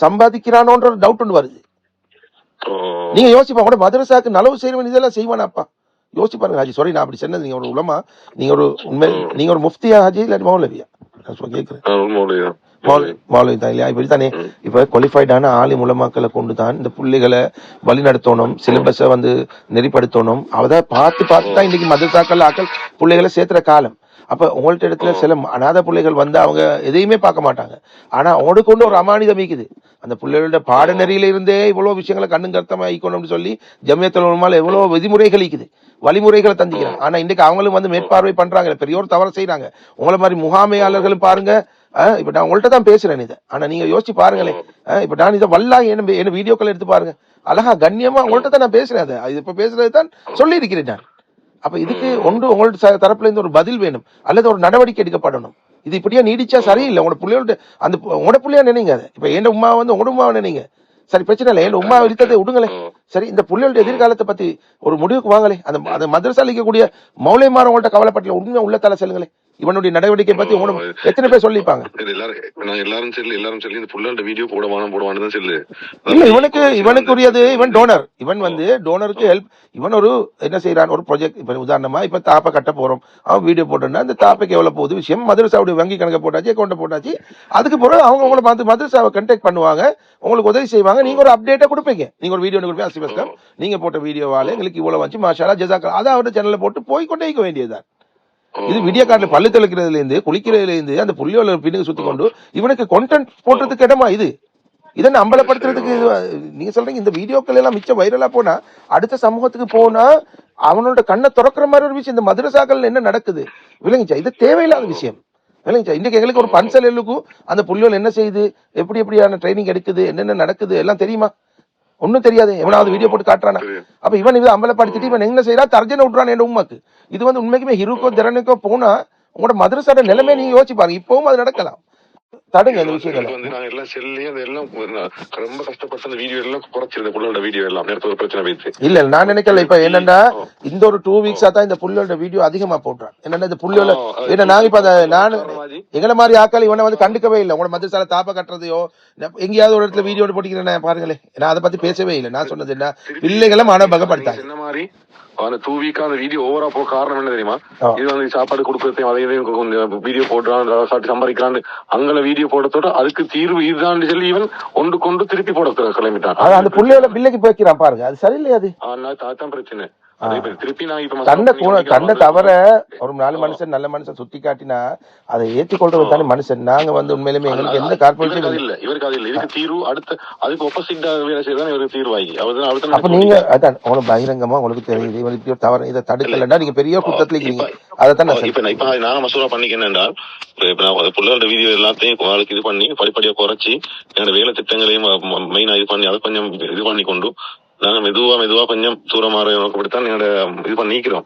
S2: சம்பாதிக்கிறானோன்ற ஒரு டவுட் ஒன்று வருது. நீங்க யோசிப்பா கூட மதரசாக்கு நலவு செய்யறவன் இதெல்லாம் செய்வானாப்பா? யோசிச்சு பாருங்க ஹாஜி. சாரி நான் அப்படி சொன்னது. நீங்க ஒரு உலமா, நீங்க ஒரு உண்மை, நீங்க ஒரு முஃப்தியா ஹாஜி இல்லாட்டி மௌலவியா? கேட்கிறேன். மௌலவி தான் இல்லையா? இப்படித்தானே இப்ப குவாலிஃபைடான ஆலிம் உலமாக்களை கொண்டு தான் இந்த பிள்ளைகளை வழி நடத்தணும், சிலபஸை வந்து நெறிப்படுத்தணும். அவதை பார்த்து தான் இன்னைக்கு மதரசாக்கள் ஆக்கள் பிள்ளைகளை சேர்த்துற காலம். அப்ப உங்கள்ட்ட இடத்துல சில அநாத பிள்ளைகள் வந்து அவங்க எதையுமே பார்க்க மாட்டாங்க. ஆனா அவனுக்கு கொண்டு ஒரு அமானிதம் இருக்குது. அந்த பிள்ளைகளோட பாடநெறியில இருந்தே இவ்வளவு விஷயங்களை கண்ணும் கருத்தமா ஈக்கணும்னு சொல்லி ஜமியத்துல் உலமால எவ்வளவு விதிமுறைகள் இருக்குது, வழிமுறைகளை தந்திக்கிறாங்க. ஆனா இன்னைக்கு அவங்களும் வந்து மேற்பார்வை பண்றாங்க, பெரிய ஒரு தவறு செய்யறாங்க. உங்களை மாதிரி முகாமையாளர்களும் பாருங்க. இப்ப நான் உங்கள்கிட்ட தான் பேசுறேன் இதை. ஆனா நீங்க யோசிச்சு பாருங்களேன். இப்ப நான் இதை வல்லா என்ன வீடியோக்கள் எடுத்து பாருங்க, அழகா கண்ணியமா உங்கள்கிட்ட தான் நான் பேசுறேன். அதை இப்ப பேசுறது தான் சொல்லி இருக்கிறேன் நான். அப்ப இதுக்கு ஒன்று உங்கள்ட்ட தரப்புல இருந்து ஒரு பதில் வேணும், அல்லது ஒரு நடவடிக்கை எடுக்கப்படணும். இது இப்படியே நீடிச்சா சரியில்லை. உங்களோட பிள்ளையோட அந்த உங்களோட பிள்ளையா நினைங்க. அதை இப்ப என் உமா வந்து உங்களோட உமாவை நினைங்க, சரி பிரச்சனை இல்லை. என் உமா இழுத்ததை விடுங்களே. சரி இந்த பிள்ளையோட எதிர்காலத்தை பத்தி ஒரு முடிவுக்கு வாங்களே. அந்த மதரசால இருக்கக்கூடிய மௌலைமார் உங்கள்ட்ட கவலைப்பட்டல, உண்மையா உள்ளத்தால சொல்லுங்களேன். இவனுடைய நடவடிக்கை பத்தி உங்களுக்கு எத்தனை பேர் சொல்லிப்பாங்க? இல்ல இவனுக்குரியது இவன் டோனர். இவன் வந்து டோனருக்கு ஹெல்ப். இவன் ஒரு என்ன செய்யறான், ஒரு ப்ராஜெக்ட். இப்ப உதாரணமா இப்ப தாப்பை கட்ட போறோம், அவன் வீடியோ போட்டோம்னா அந்த தாப்பைக்கு எவ்வளவு போகுது விஷயம், மதரசாவுடைய வங்கி கணக்கை போட்டாச்சு, அக்கௌண்ட்டை போட்டாச்சு. அதுக்கு பிறகு அவங்க உங்களை பார்த்து மதரசாவை கண்டெக்ட் பண்ணுவாங்க, உங்களுக்கு உதவி செய்வாங்க. நீங்க ஒரு அப்டேட்டை கொடுப்பீங்க, நீங்க ஒரு வீடியோ கொடுப்பீங்க. அசிபஸ்கம் நீங்க போட்ட வீடியோவால எங்களுக்கு இவ்வளவு வந்து மாஷாலா ஜஸாக்கல்லாஹ், அதை அவருடைய சேனல்ல போட்டு போய்கொண்டே இருக்க வேண்டியதுதான். இது விடிய காட்டில் பல்லு தெளிக்கிறதுல இருந்து குளிக்கிறதுல இருந்து அந்த புள்ளியோட பின்னுக்கு சுத்தி கொண்டு இவனுக்கு கண்டென்ட் போடுறதுக்கு இடமா இது? இதனை அம்பலப்படுத்துறதுக்கு நீங்க சொல்றீங்க. இந்த வீடியோக்கள் எல்லாம் மிச்சம் வைரலா போனா அடுத்த சமூகத்துக்கு போனா அவனோட கண்ணை திறக்கிற மாதிரி ஒரு விஷயம். இந்த மதரசாக்கள் என்ன நடக்குது விளங்கிச்சா? இது தேவையில்லாத விஷயம் விளங்கிச்சா? இன்னைக்கு எங்களுக்கு ஒரு பன்சல் எல்லுக்கும் அந்த புள்ளியோல் என்ன செய்யுது, எப்படியான ட்ரைனிங் எடுக்குது, என்னென்ன நடக்குது எல்லாம் தெரியுமா? ஒன்னும் தெரியாது. எவனாவது வீடியோ போட்டு காட்டுறானா? அப்ப இவன் இது அம்பலப்படுத்திட்டு இவன் என்ன செய்யறா, தர்ஜனை விட்டுறான் என் உமாக்கு. இது வந்து உண்மைக்குமே ஹிருக்கோ திறனுக்கோ போனா உங்களோட மதரசாட நிலைமை நீங்க யோசிச்சு பாருங்க. இப்பவும் அது நடக்கலாம். தடுங்க இந்த விஷயங்களை.
S1: ரொம்ப கஷ்டப்பட்டு அந்த வீடியோ எல்லாம் குறைச்சிருந்த புள்ளோட வீடியோ எல்லாம் நேரத்துல ஒரு பிரச்சனை வைத்து
S2: இல்ல நான் நினைக்கல. இப்ப என்னன்னா இந்த ஒரு 2 வீக்ஸா தான் இந்த புள்ளோட வீடியோ அதிகமா போடுறான். என்னன்னா இந்த புள்ளோல ஏன்னா நாங்க இப்ப நான் எங்களை மாதிரி ஆக்கள் இவனை வந்து கண்டுக்கவே இல்லை. உங்களோட மதரசால தாப்ப கட்டுறதையோ எங்கேயாவது ஒரு இடத்துல வீடியோ போட்டிக்கிறேன் பாருங்களேன். நான் அதை பத்தி பேசவே இல்லை. நான் சொன்னது என்ன, பிள்ளைகளை மாணவகப்படுத்தாங்க.
S1: என்ன மாதிரி அந்த 2 வீக்கா அந்த வீடியோ ஓவரா போக காரணம் என்ன தெரியுமா? இது வந்து சாப்பாடு கொடுக்கறதையும் அதையும் வீடியோ போடுறான், சாப்பிட்டு சம்பாதிக்கிறான், அங்கே வீடியோ போடத்தோட அதுக்கு தீர்வு இதுதான் சொல்லி இவன் ஒன்று கொண்டு திருப்பி போட கிளம்பிட்டான்.
S2: அந்த பிள்ளையோட பிள்ளைக்கு போய்க்கிறான் பாருங்க. அது சரியில்லையா? அது
S1: தான் பிரச்சனை.
S2: தன்னை தவிர ஒரு நல்ல மனுஷன் சுத்தி காட்டினா அதை ஏற்றுக்கொள்றது தானே மனுஷன். நாங்க வந்து உண்மையிலுமே எங்களுக்கு எந்த கார்பரேஷன்
S1: இல்ல, இவருக்கு அது இல்ல. இதுக்கு தீர்வு அடுத்த அதுக்கு ஒப்போசிட்டா வேலை செய்யதான் இவருக்கு தீர்வாகி.
S2: அப்ப நீங்க அதான் உங்களுக்கு பகிரங்கமா உங்களுக்கு தெரியுது இவருக்கு தவறு, இதை தடுக்கலன்னா நீங்க பெரிய குற்றத்துல இருக்கீங்க. அதைத்தான்
S1: இப்ப நாங்க மசூரா பண்ணிக்கணும் என்றால் பிள்ளைகளோட வீடியோ எல்லாத்தையும் நாளைக்கு இது பண்ணி படிப்படியா குறைச்சி என்னோட வேலை திட்டங்களையும் மெயினா இது பண்ணி அதை கொஞ்சம் இது பண்ணி கொண்டு நாங்க மெதுவா கொஞ்சம் தூரமாற நோக்கப்படுத்தான் என்னோட இது பண்ணிக்கிறோம்.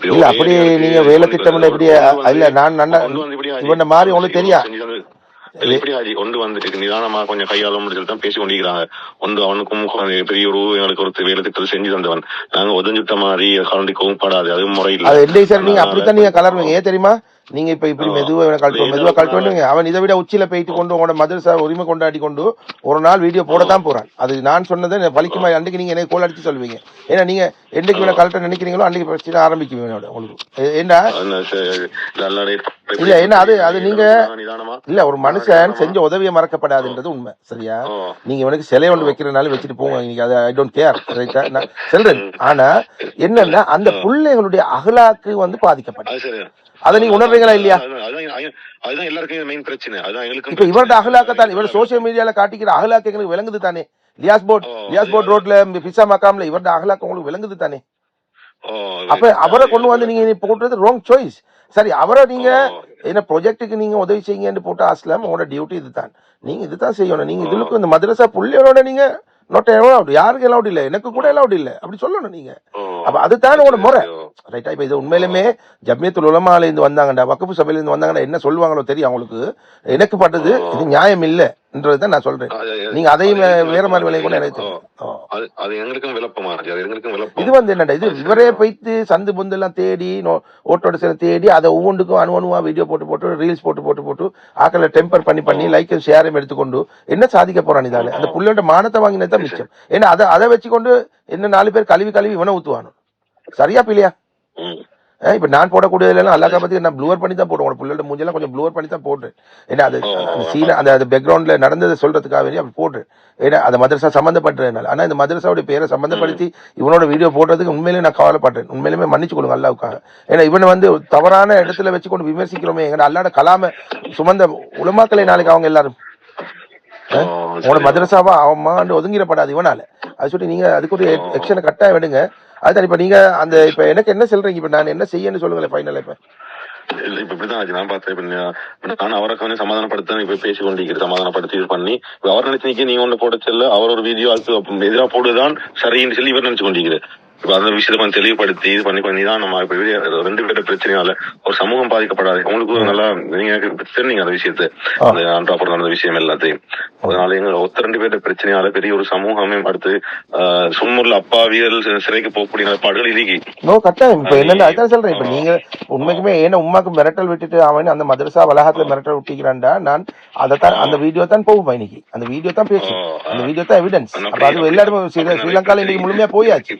S2: இல்ல அப்படி நீங்க வேலை திட்டம் எப்படி இல்ல நான் இவன மாதிரி உங்களுக்கு தெரியா
S1: எப்படி ஆஜி ஒன்று வந்துட்டு நிதானமா கொஞ்சம் கையாள முடிஞ்சது தான் பேசி கொண்டிருக்கிறாங்க. ஒன்று அவனுக்கும் பெரிய ஒரு எங்களுக்கு ஒரு வேலை திட்டத்தை செஞ்சு தந்தவன். நாங்க உதஞ்சுட்ட மாதிரி கலண்டிக்கவும் படாது, அது முறையில்.
S2: நீங்க அப்படித்தான் நீங்க கலருவீங்க. ஏன் தெரியுமா? நீங்க இப்ப இப்படி மெதுவா கழட்டுவீங்க. அவன் இதை விட உச்சியில போயிட்டு கொண்டு உங்களோட மதரசா உரிமை கொண்டாடி கொண்டு ஒரு நாள் வீடியோ போடத்தான் போறான். அது நான் சொன்னதை பலிக்குமா? அன்றைக்கு நீங்க எனக்கு கோல் அடிச்சு சொல்லுவீங்க. ஏன்னா நீங்க என்னைக்கு வேணா கலட்ட நினைக்கிறீங்களோ அன்றைக்கு பிரச்சனை ஆரம்பிக்குவீங்க உங்களுக்கு. ஏன்னா இல்ல ஏன்னா அது நீங்க இல்ல ஒரு மனுஷன் செஞ்ச உதவியை மறக்கப்படாதுன்றது உண்மை. சரியா? நீங்க இவனுக்கு சிலை ஒன்று வைக்கிறனால வச்சுட்டு போங்க, நீங்க அதை ஐ டோன்ட் கேர் நான் சொல்றேன். ஆனா என்னன்னா அந்த பிள்ளைகளுடைய அகலாக்கு வந்து பாதிக்கப்பட்டது. அதை நீங்க உணர்றீங்களா இல்லையா?
S1: அதுதான் எல்லாருக்கும் மெயின் பிரச்சனை. அதான் எங்களுக்கு
S2: இப்ப இவரோட அகலாக்கத்தான் இவர் சோசியல் மீடியால காட்டிக்கிற அகலாக்கு எங்களுக்கு விளங்குது தானே. லியாஸ் போட் ரோட்ல பிசா மக்காம்ல இவரோட அகலாக்க உங்களுக்கு விளங்குது தானே. அப்ப அவரை கொண்டு வந்து நீங்க போட்டுறது ராங் சாய்ஸ். சரி, அவரை நீங்க என்ன ப்ரொஜெக்டுக்கு நீங்க உதவி செய்யுங்கன்னு போட்டு அஸ்லாம் உங்களோட டியூட்டி இதுதான், நீங்க இதுதான் செய்யணும். நீங்க இதுக்கு இந்த மதரசா புள்ளியோட நீங்க நோட் அலௌட், யாருக்கு அலௌட் இல்ல, எனக்கு கூட அலௌட் இல்ல அப்படி சொல்லணும் நீங்க. அப்ப அதுதான் உங்களோட முறை ரைட்டா. இப்ப இது உண்மையிலுமே ஜம்மியத்துல் உலமால இருந்து வந்தாங்கடா, வக்ஃப் சபையில இருந்து வந்தாங்கடா, என்ன சொல்லுவாங்களோ தெரியும் அவங்களுக்கு. எனக்கு பட்டது இது நியாயம் இல்லன்றதுதான் நான் சொல்றேன். நீங்க அதையும் வேற மாதிரி விலை கூட எனக்கு தெரியும். இது வந்து என்னடா, இது இவரே போயிட்டு சந்து பொந்து எல்லாம் தேடி ஓட்டோட சில தேடி அதை ஒவ்வொன்றுக்கும் அணுவா வீடியோ போட்டு ரீல்ஸ் போட்டு ஆக்களை டெம்பர் பண்ணி லைக் ஷேரையும் எடுத்துக்கொண்டு என்ன சாதிக்க போறான் இதால? அந்த புள்ளையோட மானத்தை வாங்கினதான் மிச்சம். ஏன்னா அதை வச்சுக்கொண்டு என்ன 4 பேர் கழுவி இவனை ஊத்துவானு. சரியா பிள்ளையா? இப்ப நான் போடக்கூடியதுல அல்லாக்கா பத்தி நான் ப்ளூவர் பண்ணி தான் போடுவேன். புள்ளோட மூஞ்செல்லாம் கொஞ்சம் ப்ளூவர் பண்ணி தான் போடுறேன். ஏன்னா அது சீன அந்த பேக்ரவுண்ட்ல நடந்ததை சொல்றதுக்காக வேண்டி அப்படி போடுறேன். ஏன்னா அந்த மதரசா சம்பந்தப்பட்டதுனால. ஆனா இந்த மதரசாவுடைய பேரை சம்பந்தப்படுத்தி இவனோட வீடியோ போடுறதுக்கு உண்மையிலேயே நான் கவலைப்படுறேன். உண்மையிலுமே மன்னிச்சு கொடுங்க அல்லாவுக்காக. ஏன்னா இவனை வந்து தவறான இடத்துல வச்சுக்கொண்டு விமர்சிக்கிறோமே. எங்க அல்லாட கலாம சுமந்த உலமாக்களை நாளைக்கு அவங்க எல்லாரும் உங்களோட மதரசாவா அவன் ஒதுங்கிடப்படாது இவனால. அது சொல்லி நீங்க அதுக்கு ஒரு எக்ஷனை கட்டாயம் விடுங்க. அதுதான் இப்ப நீங்க அந்த இப்ப எனக்கு என்ன சொல்றீங்க, இப்ப நான் என்ன செய்யன்னு சொல்லுங்களேன் ஃபைனல். இப்ப
S1: இப்படிதான் நான் பார்த்தேன். நான் அவரை கொஞ்சம் சமாதானப்படுத்த இப்ப பேசி கொண்டிருக்கிறேன், சமாதானப்படுத்தி இது பண்ணி அவர் நினைச்சு நீங்க ஒண்ணு போட செல்ல அவர் ஒரு வீடியோ அதுக்கு எதிராக போடுதான் சரின்னு சொல்லி இவர் நினைச்சு கொண்டிருக்கிறேன். இப்ப அந்த விஷயத்த கொஞ்சம் தெளிவுபடுத்தி இது பண்ணிதான் நம்ம இப்ப 2 பேர பிரச்சனையால ஒரு சமூகம் பாதிக்கப்படாது. உங்களுக்கு நல்லா நீங்க தெரிஞ்சீங்க அந்த விஷயத்த, அந்த அன்றாப்புறம் நடந்த விஷயம் எல்லாத்தையும். அதனால எங்க 2 பேர பிரச்சனையால பெரிய ஒரு சமூகமே அடுத்து சும்முள்ள அப்பாவியல் சிறைக்கு போகக்கூடிய பாடுகள் இருக்கு.
S2: கட்டாயம். இப்ப என்னன்னு அதான் சொல்றேன். இப்ப நீங்க உண்மைக்குமே ஏன்னா உமாக்கு மிரட்டல் விட்டுட்டு அவன் அந்த மதரசா வளாகத்துல மிரட்டல் விட்டிக்கிறான்டா, நான் அதைத்தான் அந்த வீடியோ தான் போகும் இன்னைக்கு. அந்த வீடியோ தான் பேசும், அந்த வீடியோ தான் எவிடன்ஸ். அப்ப அது எல்லாருமே ஸ்ரீலங்கால இன்னைக்கு முழுமையா போயாச்சு.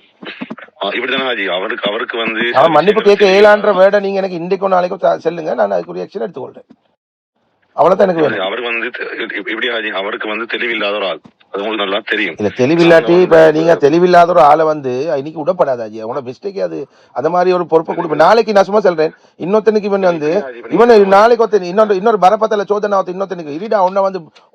S1: அவருக்கு வந்து
S2: அவன் மன்னிப்பு கேட்க இயலான்ற வேர்டை நீங்க எனக்கு இன்றைக்கும் நாளைக்கும் சொல்லுங்க, நான் அதுக்குரிய ஆக்ஷன் எடுத்துக்கொள்றேன். அவ்வளவுதான் எனக்கு வேணும்.
S1: அவருக்கு வந்து எப்படி அவருக்கு வந்து தெளிவில்லாத ஒரு ஆள், அது உங்களுக்கு நல்லா தெரியும்.
S2: இல்ல தெளிவில்லாட்டி இப்ப நீங்க தெளிவில்லாத ஒரு ஆளை வந்து இன்னைக்கு விடப்படாது ஆஜி. உன பெஸ்ட்டுக்கு அது அந்த மாதிரி ஒரு பொறுப்பை கொடுப்பேன். நாளைக்கு நான் சும்மா சொல்றேன், இன்னொருத்தனுக்கு இவன் வந்து இவன் நாளைக்கு ஒருத்தன் இன்னொரு பரப்பத்துல சோதனை இன்னொருத்தனுக்கு இருடா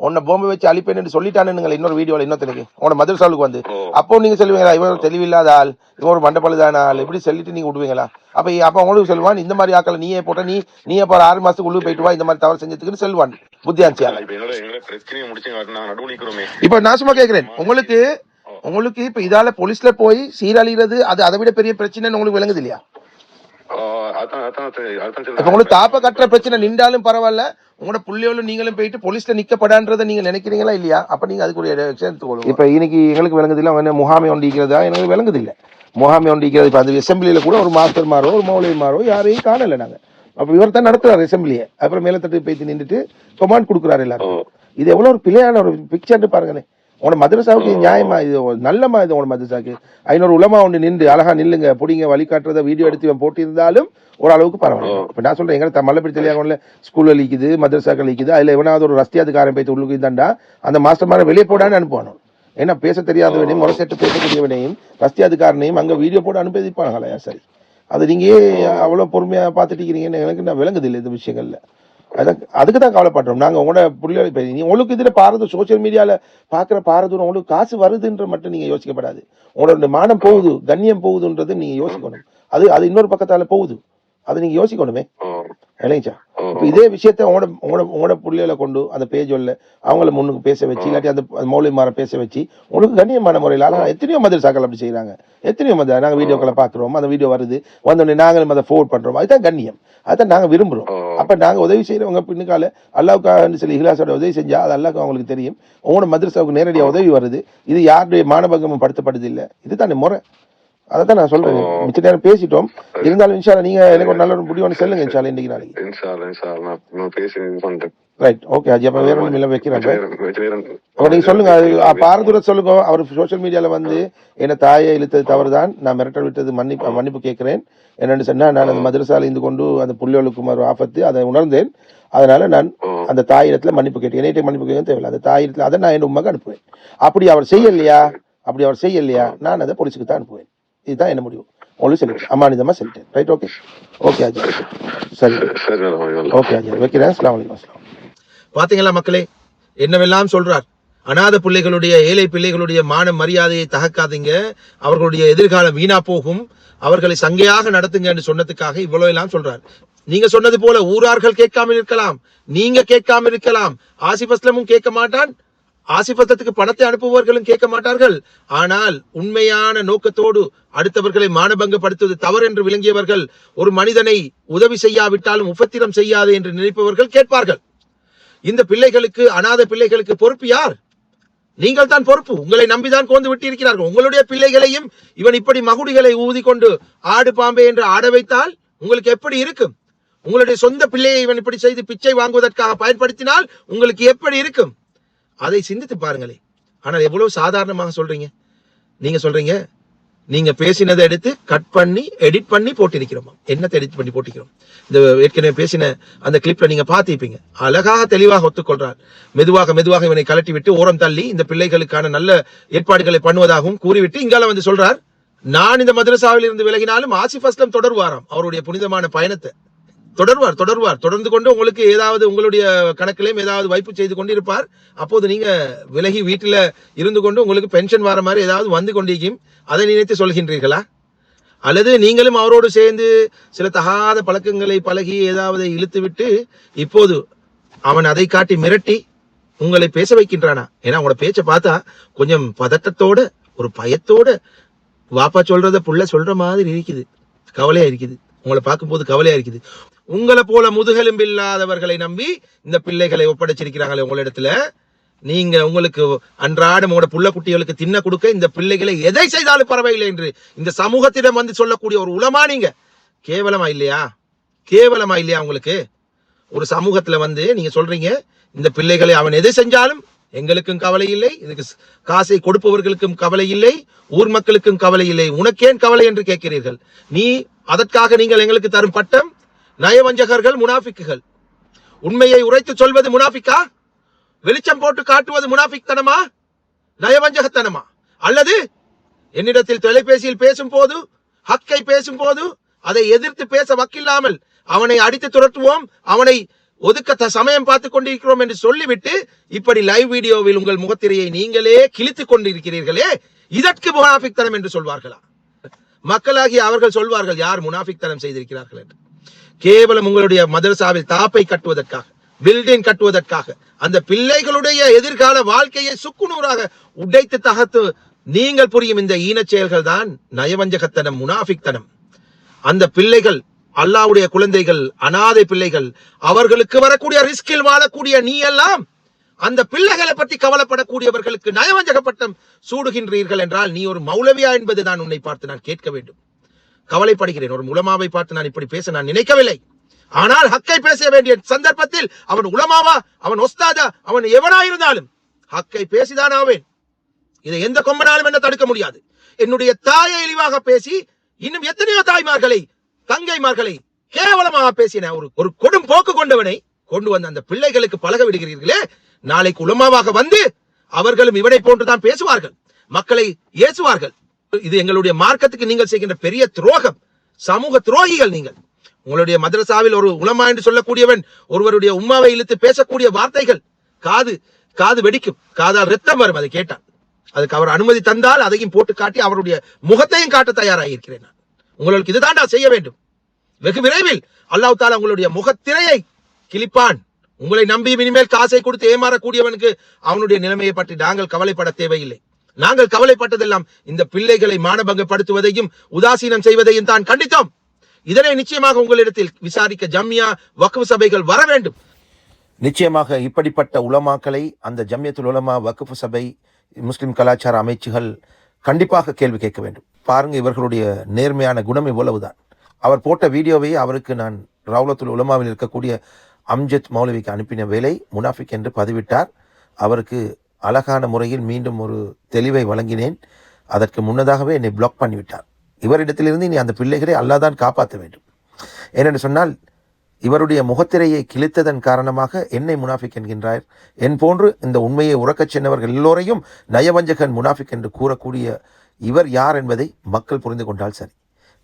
S2: உன்னை பொம்மை வச்சு அழிப்பேன்னு சொல்லிட்டானுங்க இன்னொரு வீடியோல இன்னொருத்தனுக்கு உன மதரசாவுக்கு வந்து. அப்போ நீங்க சொல்லுவீங்களா இவன் தெளிவில்லாத ஆள், இவன் ஒரு மண்டப்பழுதான ஆள், இப்படி சொல்லிட்டு நீங்க விடுவீங்களா? அப்ப உங்களுக்கு சொல்லுவான் இந்த மாதிரி ஆக்களை நீயே போட்ட நீயே போற 6 மாசத்துக்கு உள்ளே போயிட்டு வா இந்த மாதிரி தவறு செஞ்சதுக்குன்னு சொல்லுவான் புத்தியான்சியா. இப்ப நான் சும்மா கேக்குறேன், உங்களுக்கு இப்ப இதால போலீஸ்ல போய் சீரழிகிறது அது அதை விட பெரிய பிரச்சனை உங்களுக்கு விளங்குது இல்லையா? இப்ப உங்களுக்கு தாப்ப கட்டுற பிரச்சனை நின்றாலும் பரவாயில்ல, உங்களோட புள்ளியோட நீங்களும் போயிட்டு போலீஸ்ல நிக்கப்படான்றதை நீங்க நினைக்கிறீங்களா இல்லையா? அப்ப நீங்க அதுக்கு ஒரு எடுத்துக்கொள்ளுங்க. இப்ப இன்னைக்கு எங்களுக்கு விளங்குது இல்ல, அவங்க முகாமை ஒண்டிக்கிறதா எனக்கு விளங்குது இல்ல. முகாமை ஒண்டிக்கிறது இப்ப அந்த அசம்பிளியில கூட ஒரு மாஸ்டர் மாரோ ஒரு மௌலவி மாரோ யாரையும் காணல நாங்க. அப்ப இவர் தான் நடத்துறாரு அசம்பிளியை. அப்புறம் மேலத்தட்டு போய் நின்றுட்டு கமாண்ட் கொடுக்குறாரு எல்லாரும். இது எவ்வளவு ஒரு பிள்ளையான ஒரு பிக்சர்னு பாருங்களேன். உன மதரசாவுக்கு நியாயமா இது நல்லமா? இது உன மதரசாவுக்கு 500 உலமா ஒன்று நின்று அழகா நில்லுங்க பொடிங்க வழிகாட்டுறத வீடியோ எடுத்து போட்டிருந்தாலும் ஓரளவுக்கு பரவாயில்ல. இப்ப நான் சொல்றேன், எங்களை மல்லப்படி தெரியாத ஸ்கூல்ல லீக்குது மதரசாக்கள் லீக்குது, அதுல எவனாவது ஒரு ரஸ்தியாதுக்காரன் போய் உள்ளுக்கு இருந்தாண்டா அந்த மாஸ்டர் மாதிரி வெளியே போடான்னு அனுப்புவானோ. ஏன்னா பேச தெரியாதவனையும் முறைசெட்டு பேசக்கூடியவனையும் ரஸ்தியாதுக்காரனையும் அங்க வீடியோ போட்டு அனுப்பிப்பாங்களா? சரி, அது நீங்க அவ்வளவு பொறுமையா பாத்துட்டு இருக்கீங்கன்னு எனக்கு நான் விளங்குது இல்லை இந்த விஷயங்கள்ல. அதுக்கு தான் கவலைப்படுறோம் நாங்க. உங்களோட புள்ளியோட உங்களுக்கு இதுல பாரதூரம் சோசியல் மீடியால பாக்குற பாரதூரம் உங்களுக்கு காசு வருதுன்ற மட்டும் நீங்க யோசிக்கப்படாது. உங்களோட மானம் போகுது, கண்ணியம் போகுதுன்றது நீங்க யோசிக்கணும். அது இன்னொரு பக்கத்தால போகுது, அது நீங்க யோசிக்கணுமே இல்லைங்கச்சா? இப்ப இதே விஷயத்த உங்களோட புள்ளியில கொண்டு அந்த பேஜோல்ல அவங்கள முன்னுக்கு பேச வச்சு இல்லாட்டி அந்த மௌலிமார பேச வச்சு உங்களுக்கு கண்ணியமான முறையில் எத்தனையோ மதரசாக்கள் அப்படி செய்யறாங்க. எத்தனையோ நாங்க வீடியோக்களை பாக்குறோம், அந்த வீடியோ வருது வந்தோடனே நாங்களும் அதை ஃபோர்வர்ட் பண்றோம். அதுதான் கண்ணியம், அதுதான் நாங்க விரும்புறோம். அப்ப நாங்க உதவி செய்யறவங்க பின்னுக்கால அல்லாவுக்காக சொல்லி இஹ்லாஸோட உதவி செஞ்சா அது அல்லாவுக்கு அவங்களுக்கு தெரியும். உங்களோட மதரசாவுக்கு நேரடியாக உதவி வருது. இது யாருடைய மானபங்கமும் படுத்தப்படுது இல்லை. இதுதானே முறை. அதான் நான் சொல்றேன். மிச்ச நேரம் பேசிட்டோம், இருந்தாலும் இன்ஷா அல்லாஹ் நீங்க எனக்கு ஒரு நல்ல ஒரு முடிவு சொல்லுங்க இன்ஷா அல்லாஹ் இன்னைக்கு நாளைக்கு. Right, okay Haji. அப்ப வேற ஒன்றும் இல்லை வைக்கிறாங்க. அப்ப நீங்க சொல்லுங்க, பாரதூர சொல்லுங்க. அவர் சோசியல் மீடியால வந்து என்ன தாயை இழுத்தது தவறுதான், நான் மிரட்டல் விட்டது மன்னிப்பு கேட்கிறேன் என்னன்னு சொன்னா, நான் அந்த மதரசால இருந்து கொண்டு அந்த புள்ளிகளுக்கு ஒரு ஆபத்து அதை உணர்ந்தேன். அதனால நான் அந்த தாயிடத்துல மன்னிப்பு கேட்டேன். என்னைட்ட மன்னிப்பு கேட்க தேவையில்லை, அந்த தாயிடத்துல அதை நான் என் உண்மைக்கு அனுப்புவேன். அப்படி அவர் செய்யலையா நான் அதை போலீஸுக்கு தான் அனுப்புவேன். இதுதான் என்ன முடிவு. உங்களுக்கு சொல்லிட்டேன், அமானிதமா சொல்லிட்டேன். Right, okay okay Haji. சரி ஓகே ஹாஜி, வைக்கிறேன். அஸ்ஸலாமு அலைக்கும்.
S4: பாத்தீங்களா மக்களே, என்னவெல்லாம் சொல்றார். அநாத பிள்ளைகளுடைய ஏழை பிள்ளைகளுடைய மான மரியாதையை தகக்காதீங்க, அவர்களுடைய எதிர்காலம் வீணா போகும், அவர்களை சங்கையாக நடத்துங்க என்று சொன்னதுக்காக இவ்வளவு எல்லாம் சொல்றார். நீங்க சொன்னது போல ஊரார்கள் கேட்காமல் இருக்கலாம், நீங்க கேட்காமல் இருக்கலாம், ஆசிப் அஸ்லமும் கேட்க மாட்டான், ஆசிப் அஸ்லத்துக்கு பணத்தை அனுப்புபவர்களும் கேட்க மாட்டார்கள். ஆனால் உண்மையான நோக்கத்தோடு அடுத்தவர்களை மானபங்கப்படுத்துவது தவறு என்று விளங்கியவர்கள், ஒரு மனிதனை உதவி செய்யாவிட்டாலும் உபத்திரம் செய்யாது என்று நினைப்பவர்கள் கேட்பார்கள். இந்த பிள்ளைகளுக்கு, அநாத பிள்ளைகளுக்கு பொறுப்பு யார்? நீங்கள் தான் பொறுப்பு. உங்களை நம்பிதான் கோந்து விட்டிருக்கிறார்கள். உங்களுடைய பிள்ளைகளையும் இவன் இப்படி மகுடிகளை ஊதி கொண்டு ஆடு பாம்பே என்று ஆட வைத்தால் உங்களுக்கு எப்படி இருக்கும்? உங்களுடைய சொந்த பிள்ளையை இவன் இப்படி செய்து பிச்சை வாங்குவதற்காக பயன்படுத்தினால் உங்களுக்கு எப்படி இருக்கும்? அதை சிந்தித்து பாருங்களே. ஆனால் எவ்வளவு சாதாரணமாக சொல்றீங்க. நீங்க சொல்றீங்க நீங்க பேசினதை எடுத்து கட் பண்ணி எடிட் பண்ணி போட்டிருக்கிறோம். என்னத்தை எடிட் பண்ணி போட்டிருக்கிறோம்? இந்த ஏற்கனவே பேசின அந்த கிளிப்ல நீங்க பார்த்திருப்பீங்க. அழகாக தெளிவாக ஒத்துக்கொள்றார். மெதுவாக மெதுவாக இவனை கலட்டி விட்டு ஓரம் தள்ளி இந்த பிள்ளைகளுக்கான நல்ல ஏற்பாடுகளை பண்ணுவதாகவும் கூறிவிட்டு இங்கால வந்து சொல்றார், நான் இந்த மதரசாவில் இருந்து விலகினாலும் ஆசிப் அஸ்லம் தொடர்வாராம் அவருடைய புனிதமான பயணத்தை. தொடர்வார் தொடர்ந்து கொண்டு உங்களுக்கு ஏதாவது உங்களுடைய கணக்கிலையும் ஏதாவது வைப்பு செய்து கொண்டு இருப்பார். அப்போது நீங்க விலகி வீட்டுல இருந்து கொண்டு உங்களுக்கு பென்ஷன் வர மாதிரி ஏதாவது வந்து கொண்டிருக்கும். அதை நினைத்து சொல்கின்றீர்களா? அல்லது நீங்களும் அவரோடு சேர்ந்து சில தகாத பழக்கங்களை பழகி ஏதாவது இழுத்து விட்டு இப்போது அவன் அதை காட்டி மிரட்டி உங்களை பேச வைக்கின்றானா? ஏன்னா உங்களோட பேச்சை பார்த்தா கொஞ்சம் பதட்டத்தோட ஒரு பயத்தோட வாப்பா சொல்றத புள்ள சொல்ற மாதிரி இருக்குது. கவலையா இருக்குது. உங்களை பார்க்கும்போது கவலையா இருக்குது. உங்களை போல முதுகெலும்பு இல்லாதவர்களை நம்பி இந்த பிள்ளைகளை ஒப்படைச்சிருக்கிறாங்களே உங்களிடத்துல. நீங்க உங்களுக்கு அன்றாடம் உங்களோட புள்ள குட்டிகளுக்கு தின்ன கொடுக்க இந்த பிள்ளைகளை எதை செய்தாலும் பரவாயில்லை என்று இந்த சமூகத்திடம் வந்து சொல்லக்கூடிய ஒரு உலமா நீங்க. கேவலமா இல்லையா? கேவலமா இல்லையா உங்களுக்கு? ஒரு சமூகத்துல வந்து நீங்க சொல்றீங்க இந்த பிள்ளைகளை அவன் எதை செஞ்சாலும் எங்களுக்கும் கவலை இல்லை, இதுக்கு காசை கொடுப்பவர்களுக்கும் கவலை இல்லை, ஊர் மக்களுக்கும் கவலை இல்லை, உனக்கேன் கவலை என்று கேட்கிறீர்கள். நீ அதற்காக நீங்கள் எங்களுக்கு தரும் பட்டம் நயவஞ்சகர்கள், முனாஃபிக்குகள். உண்மையை உரைத்து சொல்வது முனாஃபிக்கா? வெளிச்சம் போட்டு காட்டுவது முனாஃபிக் தனமா, நயவஞ்சகத்தனமா? அல்லது என்னிடத்தில் தொலைபேசியில் பேசும் போது, ஹக்கை பேசும் போது அதை எதிர்த்து பேச வக்கில்லாமல் அவனை அடித்து துரத்துவோம், அவனை ஒதுக்க சமயம் பார்த்துக் கொண்டிருக்கிறோம் என்று சொல்லிவிட்டு இப்படி லைவ் வீடியோவில் உங்கள் முகத்திரையை நீங்களே கிழித்துக் கொண்டிருக்கிறீர்களே, இதற்கு முனாஃபிக் தனம் என்று சொல்வார்களா? மக்களாகி அவர்கள் சொல்வார்கள் யார் முனாஃபிக் தனம் செய்திருக்கிறார்கள் என்று. கேவலம் உங்களுடைய மதரசாவில் தாப்பை கட்டுவதற்காக, பில்டிங் கட்டுவதற்காக, அந்த பிள்ளைகளுடைய எதிர்கால வாழ்க்கையை சுக்குநூறாக உடைத்து தகர்த்து நீங்கள் புரியும் இந்த ஈனச் செயல்கள் தான் நயவஞ்சகத்தனம், முனாஃபிக் தனம். அந்த பிள்ளைகள் அல்லாஹ்வுடைய குழந்தைகள், அனாதை பிள்ளைகள், அவர்களுக்கு வரக்கூடிய ரிஸ்கில் வாழக்கூடிய நீ எல்லாம் அந்த பிள்ளைகளை பற்றி கவலைப்படக்கூடியவர்களுக்கு நயவஞ்சக பட்டம் சூடுகின்றீர்கள் என்றால் நீ ஒரு மௌலவியா என்பதுதான் உன்னை பார்த்து நான் கேட்க வேண்டும். கவலைப்படுகிறேன். ஒரு உலமாவை பார்த்து நான் இப்படி பேச நான் நினைக்கவில்லை. ஆனால் ஹக்கை பேச வேண்டிய சந்தர்ப்பத்தில் அவன் உலமாவா, அவன் ஒஸ்தாதா, அவன் எவனாயிருந்தாலும் ஹக்கை பேசிதான் ஆவேன். இதை எந்த கொம்பனாலும் என்ன தடுக்க முடியாது. என்னுடைய தாயை இழிவாக பேசி இன்னும் எத்தனையோ தாய்மார்களை, தங்கைமார்களை கேவலமாக பேசின ஒரு கொடும் போக்கு கொண்டவனை கொண்டு வந்த அந்த பிள்ளைகளுக்கு பழக விடுகிறீர்களே, நாளைக்கு உலமாவாக வந்து அவர்களும் இவனை போன்றுதான் பேசுவார்கள், மக்களை ஏசுவார்கள். இது எங்களுடைய மார்க்கத்துக்கு நீங்கள் செய்கின்ற பெரிய துரோகம், சமூக துரோகிகள் நீங்கள். உங்களுடைய மதரசாவில் ஒரு உலமா என்று சொல்லக்கூடியவன் ஒருவருடைய உம்மாவை இழுத்து பேசக்கூடிய வார்த்தைகள் காது வெடிக்கும், காதால் ரத்தம் வரும். அதை கேட்டால் அதுக்கு அவர் அனுமதி தந்தால் அதையும் போட்டு காட்டி அவருடைய முகத்தையும் காட்ட தயாராக இருக்கிறேன். உங்களுக்கு இதுதான்டா செய்ய வேண்டும். வெகு விரைவில் அல்லாஹ் தஆலா உங்களுடைய முகத்திரையை கிழிப்பான். உங்களை நம்பி இனிமேல் காசை கொடுத்து ஏமாறக்கூடியவனுக்கு அவனுடைய நிலைமையை பற்றி நாங்கள் கவலைப்பட தேவையில்லை. நாங்கள் கவலைப்பட்டதெல்லாம் இந்த பிள்ளைகளை மானபங்கப்படுத்துவதையும் உதாசீனம் செய்வதையும் தான் கண்டித்தோம். இதனை நிச்சயமாக உங்களிடத்தில் விசாரிக்க ஜம்மியா வக்ஃப் சபைகள் வர வேண்டும்.
S2: நிச்சயமாக இப்படிப்பட்ட உலமாக்களை அந்த ஜம்மியத்துல் உலமா, வக்ஃப் சபை, முஸ்லிம் கலாச்சார அமைச்சுகள் கண்டிப்பாக கேள்வி கேட்க வேண்டும். பாருங்க, இவர்களுடைய நேர்மையான குணம் இவ்வளவுதான். அவர் போட்ட வீடியோவை அவருக்கு நான் ரவுலத்துல் உலமாவில் இருக்கக்கூடிய அம்ஜத் மௌலவிக்கு அனுப்பின வேலை முனாஃபிக் என்று பதிவிட்டார். அவருக்கு அழகான முறையில் மீண்டும் ஒரு தெளிவை வழங்கினேன். அதற்கு முன்னதாகவே என்னை பிளாக் பண்ணிவிட்டார். இவரிடத்திலிருந்து நீ அந்த பிள்ளைகளை அல்லாஹ் தான் காப்பாற்ற வேண்டும். ஏனென்று சொன்னால் இவருடைய முகத்திரையை கிழித்ததன் காரணமாக என்னை முனாஃபிக் என்கின்றார். என் போன்று இந்த உண்மையை உறக்கச் சென்றவர்கள் எல்லோரையும் நயவஞ்சகன், முனாஃபிக் என்று கூறக்கூடிய இவர் யார் என்பதை மக்கள் புரிந்து கொண்டால் சரி.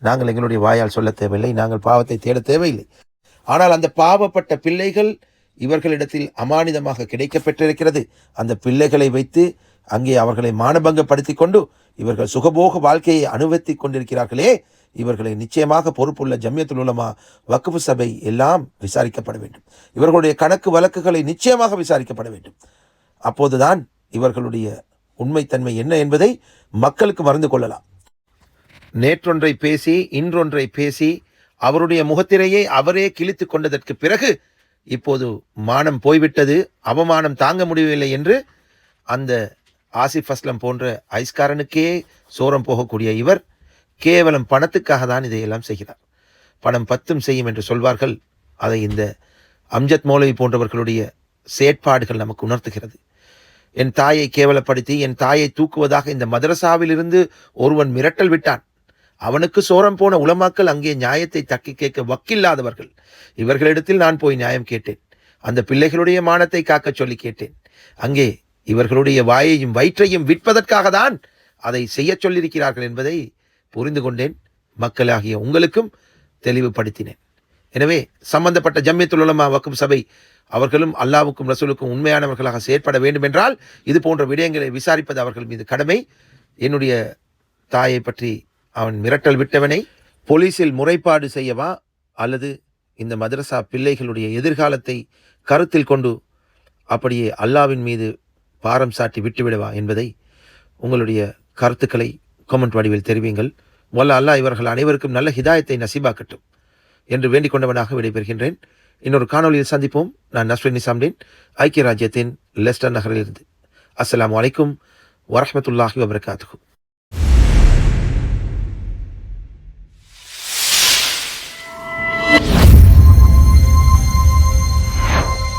S2: நாங்கள் எங்களுடைய வாயால் சொல்ல தேவையில்லை, நாங்கள் பாவத்தை தேட தேவையில்லை. ஆனால் அந்த பாவப்பட்ட பிள்ளைகள் இவர்களிடத்தில் அமானிதமாக கிடைக்கப்பெற்றிருக்கிறது. அந்த பிள்ளைகளை வைத்து அங்கே அவர்களை மானபங்கப்படுத்தி கொண்டு இவர்கள் சுகபோக வாழ்க்கையை அனுபவித்துக் கொண்டிருக்கிறார்களே, இவர்களை நிச்சயமாக பொறுப்புள்ள ஜம்மியத்துல் உலமா, வக்ஃப் சபை எல்லாம் விசாரிக்கப்பட வேண்டும். இவர்களுடைய கணக்கு வழக்குகளை நிச்சயமாக விசாரிக்கப்பட வேண்டும். அப்போதுதான் இவர்களுடைய உண்மைத்தன்மை என்ன என்பதை மக்களுக்கு மறந்து கொள்ளலாம். நேற்றொன்றை பேசி இன்றொன்றை பேசி அவருடைய முகத்திரையை அவரே கிழித்து கொண்டதற்கு பிறகு இப்போது மானம் போய்விட்டது, அவமானம் தாங்க முடியவில்லை என்று அந்த ஆசிஃப் அஸ்லம் போன்ற ஐஸ்காரனுக்கே சோரம் போகக்கூடிய இவர் கேவலம் பணத்துக்காக தான் இதையெல்லாம் செய்கிறார். பணம் பத்தும் செய்யும் என்று சொல்வார்கள். அதை இந்த அம்ஜத் மௌலவி போன்றவர்களுடைய செயற்பாடுகள் நமக்கு உணர்த்துகிறது. என் தாயை கேவலப்படுத்தி என் தாயை தூக்குவதாக இந்த மதரசாவிலிருந்து ஒருவன் மிரட்டல் விட்டான். அவனுக்கு சோரம் போன உலமாக்கள் அங்கே நியாயத்தை தக்கி கேட்க வக்கில்லாதவர்கள். இவர்களிடத்தில் நான் போய் நியாயம் கேட்டேன். அந்த பிள்ளைகளுடைய மானத்தை காக்க சொல்லி கேட்டேன். அங்கே இவர்களுடைய வாயையும் வயிற்றையும் விற்பதற்காக தான் அதை செய்ய சொல்லியிருக்கிறார்கள் என்பதை புரிந்து கொண்டேன். மக்களாகிய உங்களுக்கும் தெளிவுபடுத்தினேன். எனவே சம்பந்தப்பட்ட ஜம்மியத்துல் உலமா வக்ஃப் சபை அவர்களும் அல்லாஹ்வுக்கும் ரசூலுக்கும் உண்மையானவர்களாக செயற்பட வேண்டும் என்றால் இது போன்ற விடயங்களை விசாரிப்பது அவர்கள் மீது கடமை. என்னுடைய தாயை பற்றி அவன் மிரட்டல் விட்டவனை போலீஸில் முறைப்பாடு செய்யவா அல்லது இந்த மதரசா பிள்ளைகளுடைய எதிர்காலத்தை கருத்தில் கொண்டு அப்படியே அல்லாஹ்வின் மீது பாரம் சாட்டி விட்டுவிடவா என்பதை உங்களுடைய கருத்துக்களை கமெண்ட் வடிவில் தெரிவிங்கள். வல்ல அல்லாஹ் இவர்கள் அனைவருக்கும் நல்ல ஹிதாயத்தை நசீபாக்கட்டும் என்று வேண்டிக் கொண்டவனாக விடைபெறுகின்றேன். இன்னொரு காணொலியில் சந்திப்போம். நான் நஸ்ரின் நிசாம்தீன், ஐக்கிய ராஜ்யத்தின் லெஸ்டர் நகரிலிருந்து. அஸ்ஸலாமு அலைக்கும் வரஹ்மத்துல்லாஹி வபரகாத்துஹு.